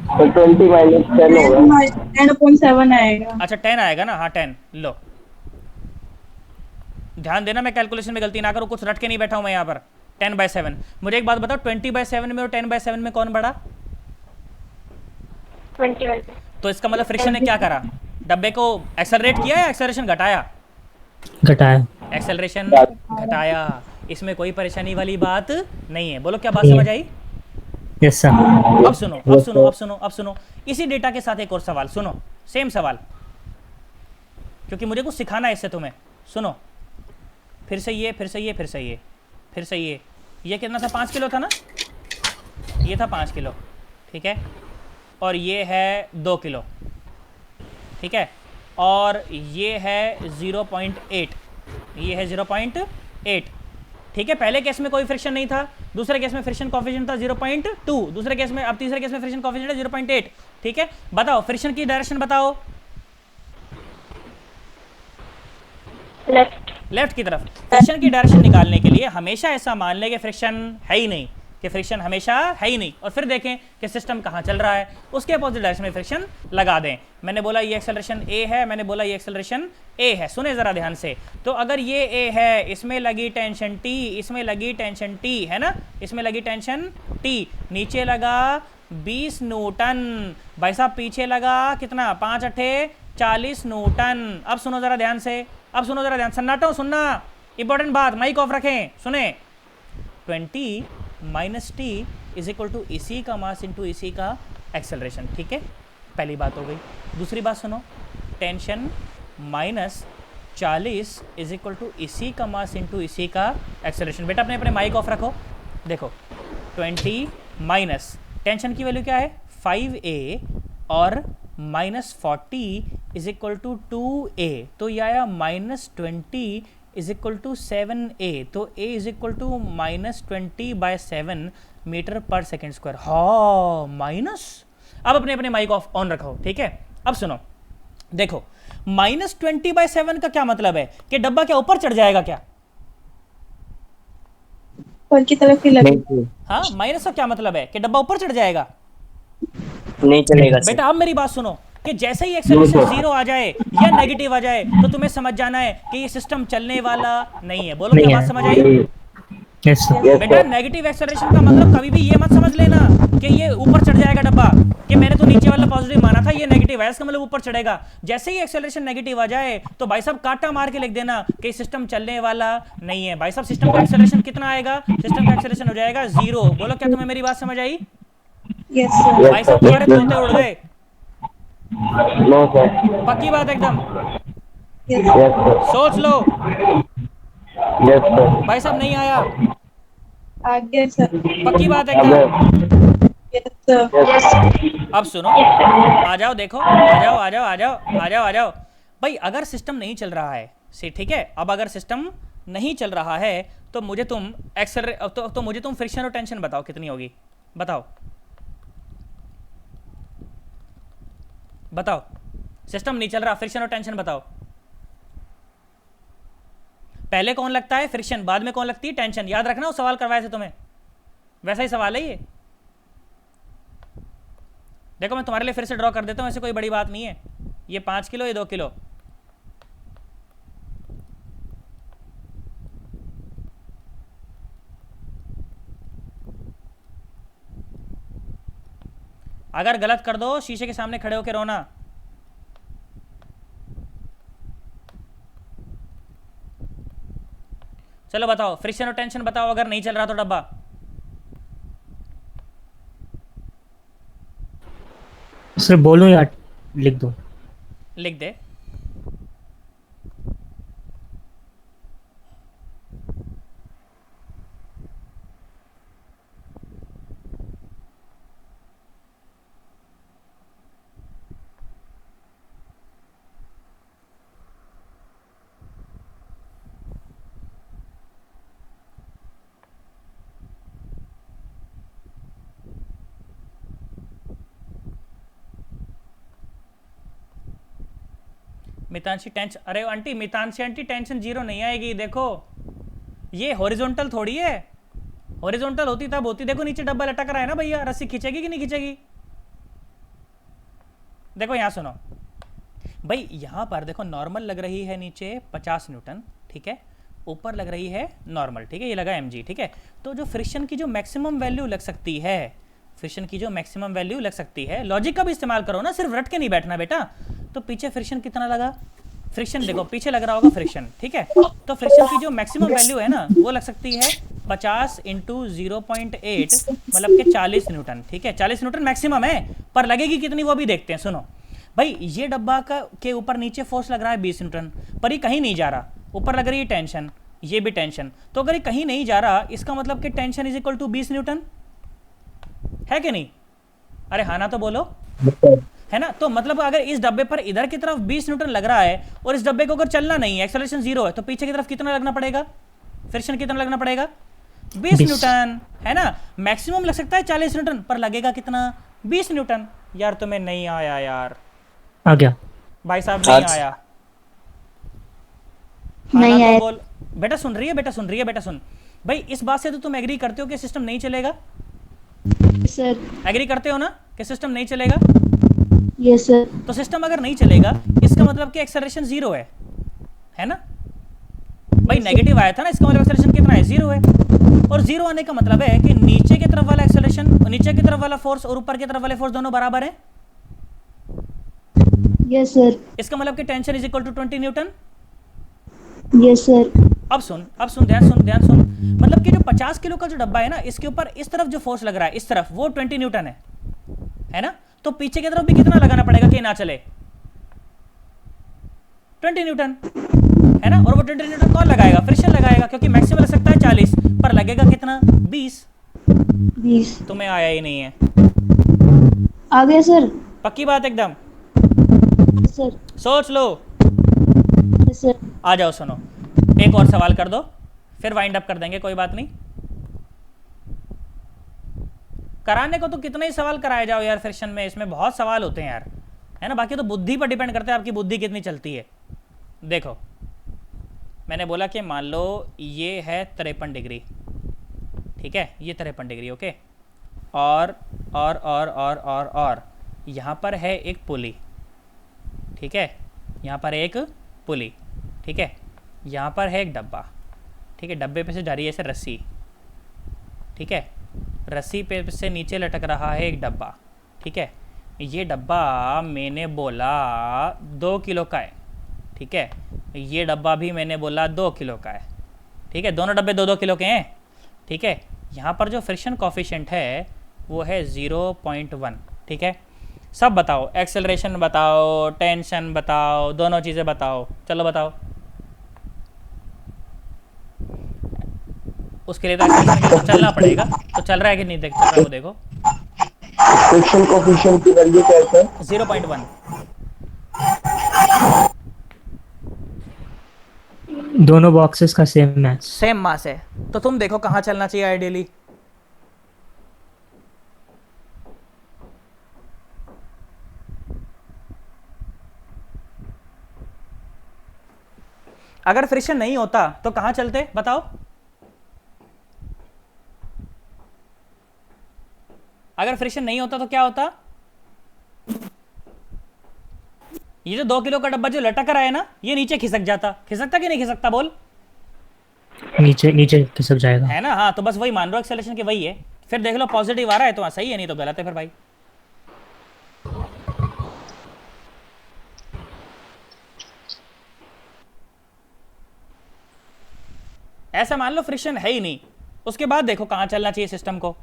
तो 20 माइनस 10 होगा। 10.7 आएगा। अच्छा 10 आएगा ना, हाँ 10। लो ध्यान देना, मैं कैलकुलेशन में गलती ना करूँ, कुछ रट के नहीं बैठा हूँ मैं यहाँ पर। 10/7। मुझे एक बात बताओ, 20/7 में और 10/7 में कौन बड़ा? 21। तो इसका मतलब फ्रिक्शन ने क्या करा, डब्बे को एक्सेलरेट किया या एक्सेलरेशन घटाया? घटाया। एक्सेलरेशन घटाया, इसमें कोई परेशानी वाली बात नहीं है। बोलो क्या बात समझ आई? Yes sir. अब सुनो, अब सुनो, अब सुनो, अब सुनो, इसी डेटा के साथ एक और सवाल सुनो, सेम सवाल, क्योंकि मुझे कुछ सिखाना है इससे तुम्हें। सुनो, फिर से ये, फिर से ये, फिर से ये, फिर से ये कितना था, 5 किलो था ना, ये था 5 किलो, ठीक है। और ये है 2 किलो, ठीक है। और ये है 0.8, ये है 0.8, ठीक है। पहले केस में कोई फ्रिक्शन नहीं था, दूसरे केस में फ्रिक्शन कोएफिशिएंट था 0.2, दूसरे केस में, अब तीसरे केस में फ्रिक्शन कोएफिशिएंट है 0.8, ठीक है। बताओ फ्रिक्शन की डायरेक्शन बताओ, लेफ्ट की तरफ। फ्रिक्शन की डायरेक्शन निकालने के लिए हमेशा ऐसा मान लें कि फ्रिक्शन है ही नहीं, कि फ्रिक्शन हमेशा है ही नहीं, और फिर देखें कि सिस्टम कहाँ चल रहा है, उसके अपोजिट डायरेक्शन में फ्रिक्शन लगा दें। मैंने बोला ये एक्सेलरेशन a है, मैंने बोला ये एक्सेलरेशन a है। सुने ज़रा ध्यान से, तो अगर ये a है, इसमें लगी टेंशन t, इसमें लगी टेंशन t है ना, इसमें लगी टेंशन t, नीचे लगा 20 न्यूटन, भाई साहब पीछे लगा कितना, 5 अट्ठे 40 न्यूटन। अब सुनो ज़रा ध्यान से, अब सुनो ज़रा ध्यान, सन्नाटा सुनना, इंपॉर्टेंट बात, माइक ऑफ रखें, सुने। 20 minus T is equal to इसी का मास इंटू इसी का एक्सेलरेशन, ठीक है, पहली बात हो गई। दूसरी बात सुनो, tension minus 40 is equal to इसी का मास इंटू इसी का एक्सेलरेशन। बेटा अपने अपने माइक ऑफ रखो, देखो 20 माइनस टेंशन की वैल्यू क्या है 5a और -40 इज इक्वल टू 2a, तो ये आया -20 इज इक्वल टू 7a, तो a is equal to -20/7 metre पर सेकेंड स्क्वायर। हाँ माइनस, अब अपने अपने माइक ऑफ ऑन रखो, ठीक है। अब सुनो, देखो -20/7 का क्या मतलब है, कि डब्बा क्या ऊपर चढ़ जाएगा क्या? ऊपर की तरफ ही लगेगा। हाँ, माइनस का क्या मतलब है, कि डब्बा ऊपर चढ़ जाएगा? नहीं चलेगा सर। बेटा अब मेरी बात सुनो, कि जैसे ही एक्सेलरेशन 0 आ जाए या नेगेटिव आ जाए तो तुम्हें समझ जाना है कि ये सिस्टम चलने वाला नहीं है। बोलो नहीं क्या है। बात समझ आई? Yes, sir. Yes, बेटा sir. नेगेटिव एक्सेलरेशन का मतलब कभी भी ये मत समझ लेना कि ये ऊपर चढ़ जाएगा डब्बा, कि मैंने तो नीचे वाला पॉजिटिव माना था ये नेगेटिव है, इसका मतलब ऊपर चढ़ेगा। जैसे ही एक्सेलरेशन नेगेटिव आ जाए तो भाई साहब काटा मार के लिख देना कि सिस्टम चलने वाला नहीं है। भाई साहब सिस्टम का एक्सेलरेशन कितना आएगा? सिस्टम का एक्सेलरेशन हो जाएगा 0। बोलो क्या तुम्हें मेरी बात समझ आई? Yes, sir. भाई साहब तुम्हारे तोते उड़ गए। No, sir. पक्की बात एकदम? Yes, Yes, sir. सोच लो। Yes, sir. भाई साहब नहीं आया? आ गया sir. पक्की बात एकदम? Yes, sir. अब सुनो, आ जाओ, देखो, आ जाओ आ जाओ आ जाओ आ जाओ आ जाओ भाई। अगर सिस्टम नहीं चल रहा है ठीक है, अब अगर सिस्टम नहीं चल रहा है तो मुझे तुम तो मुझे तुम फ्रिक्शन और टेंशन बताओ कितनी होगी? बताओ बताओ। सिस्टम नहीं चल रहा, फ्रिक्शन और टेंशन बताओ। पहले कौन लगता है? फ्रिक्शन। बाद में कौन लगती है? टेंशन। याद रखना, वो सवाल करवाए थे तुम्हें, वैसा ही सवाल है ये। देखो मैं तुम्हारे लिए फिर से ड्रॉ कर देता हूँ, ऐसे कोई बड़ी बात नहीं है। ये 5 किलो, ये 2 किलो। अगर गलत कर दो शीशे के सामने खड़े होकर रोना। चलो बताओ, फ्रिक्शन और टेंशन बताओ अगर नहीं चल रहा तो डब्बा। सर बोलूं या लिख दूं? लिख दे। मितांशी टेंशन, अरे आंटी मितांशी आंटी टेंशन 0 नहीं आएगी। देखो ये हॉरिजॉन्टल थोड़ी है, हॉरिजॉन्टल होती तब होती। देखो नीचे डब्बा लटक रहा है ना भैया, रस्सी खींचेगी कि नहीं खींचेगी? देखो यहाँ सुनो भाई, यहाँ पर देखो नॉर्मल लग रही है नीचे 50 न्यूटन, ठीक है, ऊपर लग रही है नॉर्मल, ठीक है, ये लगा mg, ठीक है। तो जो फ्रिक्शन की जो मैक्सिमम वैल्यू लग सकती है, फ्रिक्शन की जो मैक्सिमम वैल्यू लग सकती है, लॉजिक का भी इस्तेमाल करो ना, सिर्फ रट के नहीं बैठना बेटा। तो पीछे फ्रिक्शन कितना लगा? फ्रिक्शन देखो पीछे लग रहा होगा फ्रिक्शन, ठीक है। तो फ्रिक्शन की जो मैक्सिमम वैल्यू है ना वो लग सकती है 50 इंटू 0.8 मतलब के 40 न्यूटन, ठीक है। 40 न्यूटन मैक्सिमम है, पर लगेगी कितनी वो भी देखते हैं। सुनो भाई, ये डब्बा का के ऊपर नीचे फोर्स लग रहा है 20 न्यूटन, पर ये कहीं नहीं जा रहा। ऊपर लग रही है टेंशन, ये भी टेंशन, तो अगर ये कहीं नहीं जा रहा इसका मतलब कि tension is equal to 20 newton, है कि नहीं? अरे हाँ ना तो बोलो, है ना? तो मतलब अगर इस डब्बे पर इधर की तरफ 20 न्यूटन लग रहा है और इस डब्बे को अगर चलना नहीं है, एक्सेलरेशन 0 है, तो पीछे की तरफ कितना लगना पड़ेगा? फ्रिक्शन कितना लगना पड़ेगा? 20 न्यूटन, है ना? मैक्सिमम लग सकता है 40 न्यूटन, पर लगेगा कितना? 20 न्यूटन। यार तुम्हें नहीं आया यार, आ गया भाई साहब नहीं आया। नहीं हाँ ना तो आया। बोल। बेटा सुन रही है, बेटा सुन रही है, बेटा सुन भाई, इस बात से तो तुम एग्री करते हो कि सिस्टम नहीं चलेगा? सर एग्री करते हो ना कि सिस्टम नहीं चलेगा? Yes sir. तो सिस्टम अगर नहीं चलेगा इसका मतलब कि एक्सेलरेशन 0 है ना भाई? नेगेटिव आया था ना, इसका मतलब एक्सेलरेशन कितना है? 0 है। और 0 आने का मतलब है कि नीचे की तरफ वाला एक्सेलरेशन, नीचे की तरफ वाला फोर्स और ऊपर की तरफ वाले फोर्स दोनों बराबर है। Yes sir. इसका मतलब कि tension is equal to 20 newton. Yes sir. अब सुन ध्यान सुन ध्यान सुन, मतलब कि जो 50 किलो का जो डब्बा है ना, इसके ऊपर इस तरफ जो फोर्स लग रहा है, इस तरफ, वो 20 न्यूटन है ना? तो पीछे की तरफ भी कितना लगाना पड़ेगा कि ना चले? 20 न्यूटन, है ना? और वो 20 न्यूटन कौन लगाएगा? फ्रिक्शन लगाएगा, क्योंकि मैक्सिमम लग सकता है 40, पर लगेगा कितना? 20। तुम्हें आया ही नहीं है। आ गया सर। पक्की बात एकदम? सर। सोच लो। Yes sir. आ जाओ सुनो, एक और सवाल कर दो, फिर वाइंड अप कर देंगे, कोई बात नहीं। कराने को तो कितने ही सवाल कराए जाओ यार, फ्रिक्शन में इसमें बहुत सवाल होते हैं यार, है ना? बाकी तो बुद्धि पर डिपेंड करता है आपकी बुद्धि कितनी चलती है। देखो मैंने बोला कि मान लो ये है 53 डिग्री, ठीक है, ये 53 डिग्री, ओके। और यहाँ पर है एक पुली, ठीक है, यहाँ पर एक पुली, ठीक है, यहाँ पर है एक डब्बा, ठीक है, डब्बे पे से जा रही है ऐसे रस्सी, ठीक है, रस्सी पे से नीचे लटक रहा है एक डब्बा, ठीक है, ये डब्बा मैंने बोला 2 किलो का है, ठीक है, ये डब्बा भी मैंने बोला 2 किलो का है, ठीक है, दोनों डब्बे 2-2 किलो के हैं, ठीक है। यहाँ पर जो फ्रिक्शन कॉफिशिएंट है वो है 0.1, ठीक है। सब बताओ, एक्सेलरेशन बताओ, टेंशन बताओ, दोनों चीज़ें बताओ, चलो बताओ। उसके लिए तो acceleration के साथ चलना पड़ेगा, तो चल रहा है कि नहीं देख चल रहा है वो देखो। फ्रिक्शन कोफिशिएंट की वैल्यू क्या है सर? 0.1। दोनों बॉक्सेस का सेम मैच। सेम मास है, तो तुम देखो कहाँ चलना चाहिए आइडियली। अगर फ्रिक्शन नहीं होता तो कहाँ चलते बताओ? अगर फ्रिक्शन नहीं होता तो क्या होता? ये जो 2 किलो का डब्बा जो लटक रहा है ना, ये नीचे खिसक जाता। खिसकता कि नहीं खिसकता बोल? नीचे नीचे खिसक जाएगा, है ना। हाँ, तो बस वही मान लो एक्सेलरेशन की वही है। फिर देख लो पॉजिटिव आ रहा है तो हाँ सही है, नहीं तो गलत है फिर भाई। ऐसा मान लो फ्रिक्शन है ही नहीं, उसके बाद देखो कहाँ चलना चाहिए सिस्टम को।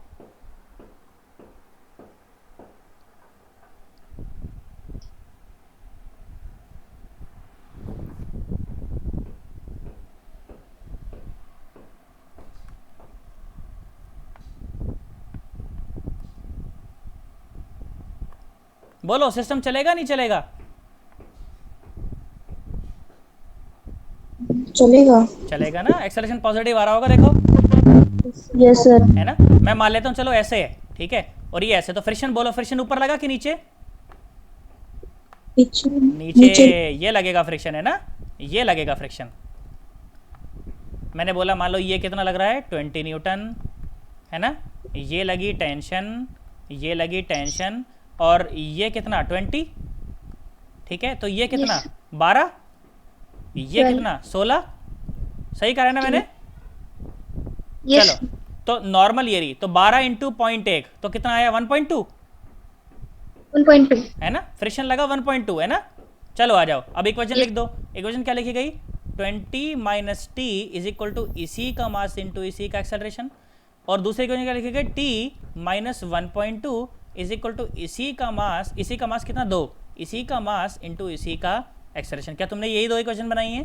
बोलो सिस्टम चलेगा नहीं चलेगा? चलेगा। चलेगा ना। एक्सेलरेशन पॉजिटिव आ रहा होगा देखो, यस सर। है ना। मैं मान लेता हूँ चलो ऐसे है, ठीक है, और ये ऐसे, तो फ्रिक्शन बोलो, फ्रिक्शन ऊपर लगा कि नीचे? नीचे ये लगेगा फ्रिक्शन, है ना, ये लगेगा फ्रिक्शन। मैंने बोला मान लो ये कितना लग रहा है 20 न्यूटन, है ना, ये लगी टेंशन, ये लगी टेंशन, और ये कितना 20, ठीक है, तो ये कितना 12, ये कितना 16, सही करा है ना मैंने? चलो तो नॉर्मल ये रही, तो 12 इंटू 0.1 तो कितना आया 1.2, 1.2 है ना। फ्रिक्शन लगा 1.2, है ना। चलो आ जाओ, अब इक्वेशन लिख दो। इक्वेशन क्या लिखी गई? 20 minus T is equal to इसी का मास इंटू इसी का एक्सेलरेशन, और दूसरी इक्वेशन क्या लिखी गई? T minus 1.2 is equal to इसी का मास कितना 2, इसी का मास इंटू इसी का एक्सेलरेशन। क्या तुमने यही 2 इक्वेशन बनाई है?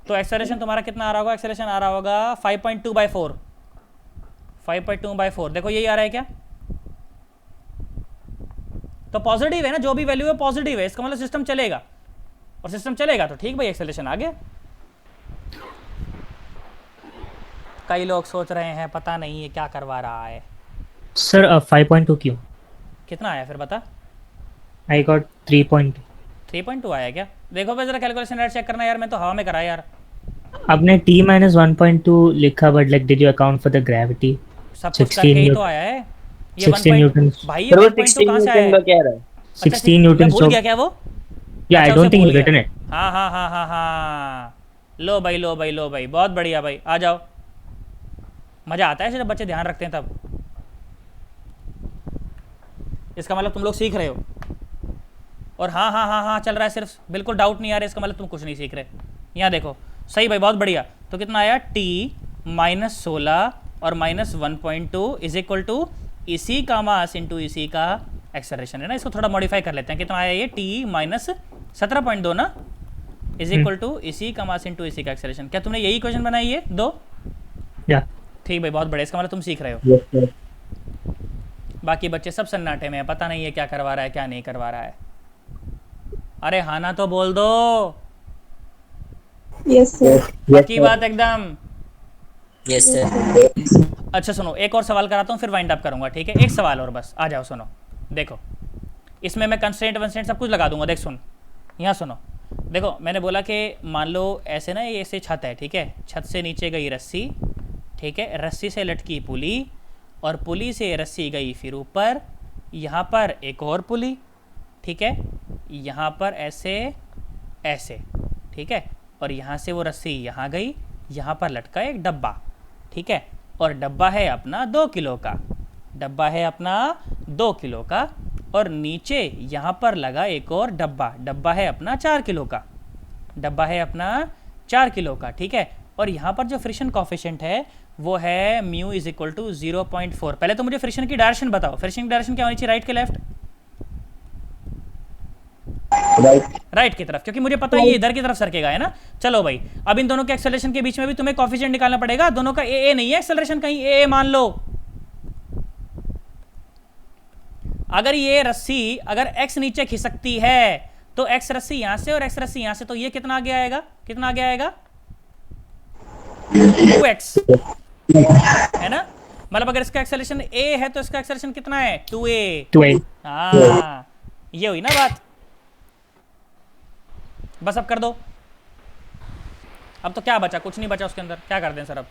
तो एक्सेलरेशन तुम्हारा कितना आ रहा होगा? एक्सेलरेशन आ रहा होगा 5.2/4, 5.2/4। देखो यही आ रहा है क्या? तो पॉजिटिव है ना, जो भी वैल्यू है पॉजिटिव है, इसका मतलब सिस्टम चलेगा, और सिस्टम चलेगा तो ठीक भाई, एक्सेलरेशन आ गया। कई लोग सोच रहे हैं पता नहीं है क्या करवा रहा है सर। 5.2 क्यों? कितना आया फिर बता? I got 3.2। 3.2 आया क्या? देखो भाई जरा कैलकुलेशन एरर चेक करना यार, मैं तो हवा में करा यार। आपने t minus 1.2 लिखा, but like did you account for the gravity? सब कुछ करके ही तो आया है ये 16 न्यूटन। भाई ये 1.2 कहाँ से आया है? क्या रहा है? 16 न्यूटन। भूल गया क्या वो? या आई अच्छा, डोंट उसे थिंक भूल यू रिटन गया। इट। हाँ हाँ हाँ हाँ हाँ, लो भाई लो भाई लो भाई, बहुत बढ़िया भाई, आ जाओ। मज़ा आता है जब बच्चे ध्यान रखते हैं तब। इसका मतलब तुम लोग सीख रहे हो, और हाँ हाँ हाँ हाँ चल रहा है सिर्फ, बिल्कुल डाउट नहीं आ रहा है, इसका मतलब तुम कुछ नहीं सीख रहे। यहाँ देखो सही भाई, बहुत बढ़िया। तो कितना आया? t माइनस 16 और माइनस 1.2 इज इक्वल टू इसी का मास इंटू इसी का एक्सेलरेशन, है ना। इसको थोड़ा मॉडिफाई कर लेते हैं। कितना आया ये? t माइनस 17.2 ना, इज इक्वल टू इसी का मास इंटू इसी का एक्सेलरेशन। क्या तुमने यही क्वेश्चन बनाई है 2? या ठीक भाई, बहुत बढ़िया, इसका मतलब तुम सीख रहे हो। Yes sir. बाकी बच्चे सब सन्नाटे में है, पता नहीं है क्या करवा रहा है क्या नहीं करवा रहा है। अरे हाँ ना तो बोल दो, Yes, sir. पक्की बात एकदम। Yes sir. अच्छा सुनो, एक और सवाल कराता हूँ फिर वाइंड अप करूंगा, ठीक है। एक सवाल और बस, आ जाओ सुनो। देखो इसमें मैं कंस्ट्रेंट वंस्ट्रेंट सब कुछ लगा दूंगा। देख सुन, यहाँ सुनो। देखो मैंने बोला कि मान लो ऐसे ना, ये ऐसे छत है, ठीक है, छत से नीचे गई रस्सी, ठीक है, रस्सी से लटकी पुली, और पुली से रस्सी गई फिर ऊपर, यहाँ पर एक और पुली, ठीक है, यहाँ पर ऐसे ऐसे, ठीक है, और यहाँ से वो रस्सी यहाँ गई, यहाँ पर लटका एक डब्बा, ठीक है, और डब्बा है अपना 2 किलो का, डब्बा है अपना 2 किलो का, और नीचे यहाँ पर लगा एक और डब्बा, डब्बा है अपना 4 किलो का, डब्बा है अपना 4 किलो का, ठीक है, और यहाँ पर जो फ्रिक्शन कॉफिशिएंट है वो है म्यू इज इक्वल टू 0.4। पहले तो मुझे फ्रिक्शन की डायरेक्शन बताओ, फ्रिक्शन की डायरेक्शन क्या होनी चाहिए, राइट के लेफ्ट? राइट की तरफ, क्योंकि मुझे पता है ये इधर की तरफ सरकेगा, है ना। चलो भाई, अब इन दोनों के एक्सेलरेशन के बीच में भी तुम्हें कॉफिशिएंट निकालना पड़ेगा, दोनों का ए नहीं है एक्सेलरेशन, कहीं ए मान लो। अगर ये रस्सी अगर x नीचे खिसकती है तो x रस्सी यहां से और x रस्सी यहां से, तो ये कितना आगे आएगा, कितना आगे आएगा, 2x, है ना। मतलब अगर इसका एक्सेलरेशन a है तो इसका एक्सेलरेशन कितना है, 2a। हाँ, ये हुई ना बात। बस अब कर दो, अब तो क्या बचा, कुछ नहीं बचा उसके अंदर, क्या कर दें सर अब।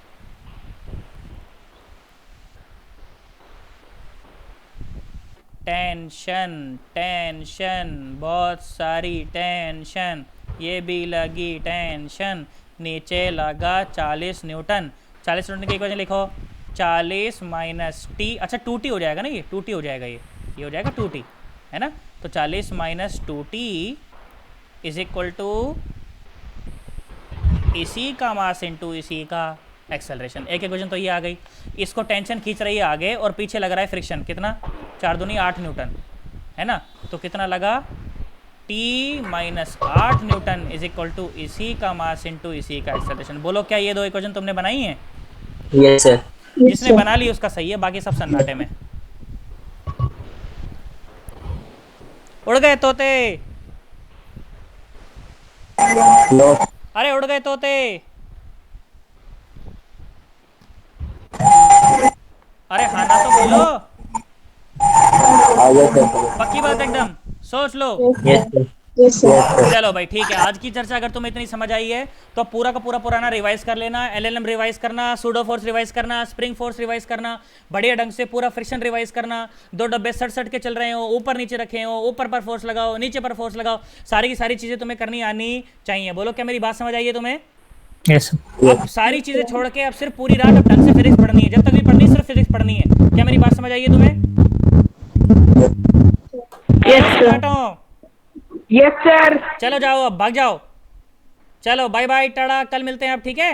टेंशन टेंशन, बहुत सारी टेंशन, ये भी लगी टेंशन, नीचे लगा 40 न्यूटन, 40 न्यूटन की इक्वेशन लिखो, 40 माइनस टी, अच्छा 2t हो जाएगा ना, ये 2t हो जाएगा, ये हो जाएगा 2t, है ना। तो 40 minus 2t is equal to इसी का मास इंटू इसी का एक्सेलरेशन। एक इक्वेशन तो ये आ गई, इसको टेंशन खींच रही है आगे और पीछे लग रहा है फ्रिक्शन, कितना, 4 दूनी 8 न्यूटन, है ना। तो कितना लगा, t minus 8 newton is equal to इसी का मास इंटू इसी का एक्सेलरेशन। बोलो क्या ये दो इक्वेशन तुमने बनाई है? Yes sir. जिसने बना ली उसका सही है, बाकी सब सन्नाटे में। उड़ गए तोते, अरे उड़ गए तोते, अरे हाँ ना तो बोलो, पक्की बात एकदम, सोच लो। Yes sir. Yes, sir. चलो भाई ठीक है, आज की चर्चा अगर तुम्हें इतनी समझ आई है तो पूरा का पूरा पुराना रिवाइज कर लेना, एलएलएम रिवाइज करना, सूडो फोर्स रिवाइज करना, स्प्रिंग फोर्स रिवाइज करना, बढ़िया ढंग से पूरा फ्रिक्शन रिवाइज करना। 2 डब्बे सट के चल रहे हो, ऊपर नीचे रखे हो, ऊपर पर फोर्स लगाओ, नीचे पर फोर्स लगाओ, सारी की सारी चीजें तुम्हें करनी आनी चाहिए। बोलो क्या मेरी बात समझ आई है तुम्हें? Yes. अब सारी चीजें छोड़ के अब सिर्फ पूरी रात अब ढंग से फिजिक्स पढ़नी है, जब तक भी पढ़नी सिर्फ फिजिक्स पढ़नी है। क्या मेरी बात समझ आई है तुम्हें? Yes sir. चलो जाओ, अब भाग जाओ, चलो बाय बाय टाटा, कल मिलते हैं अब, ठीक है।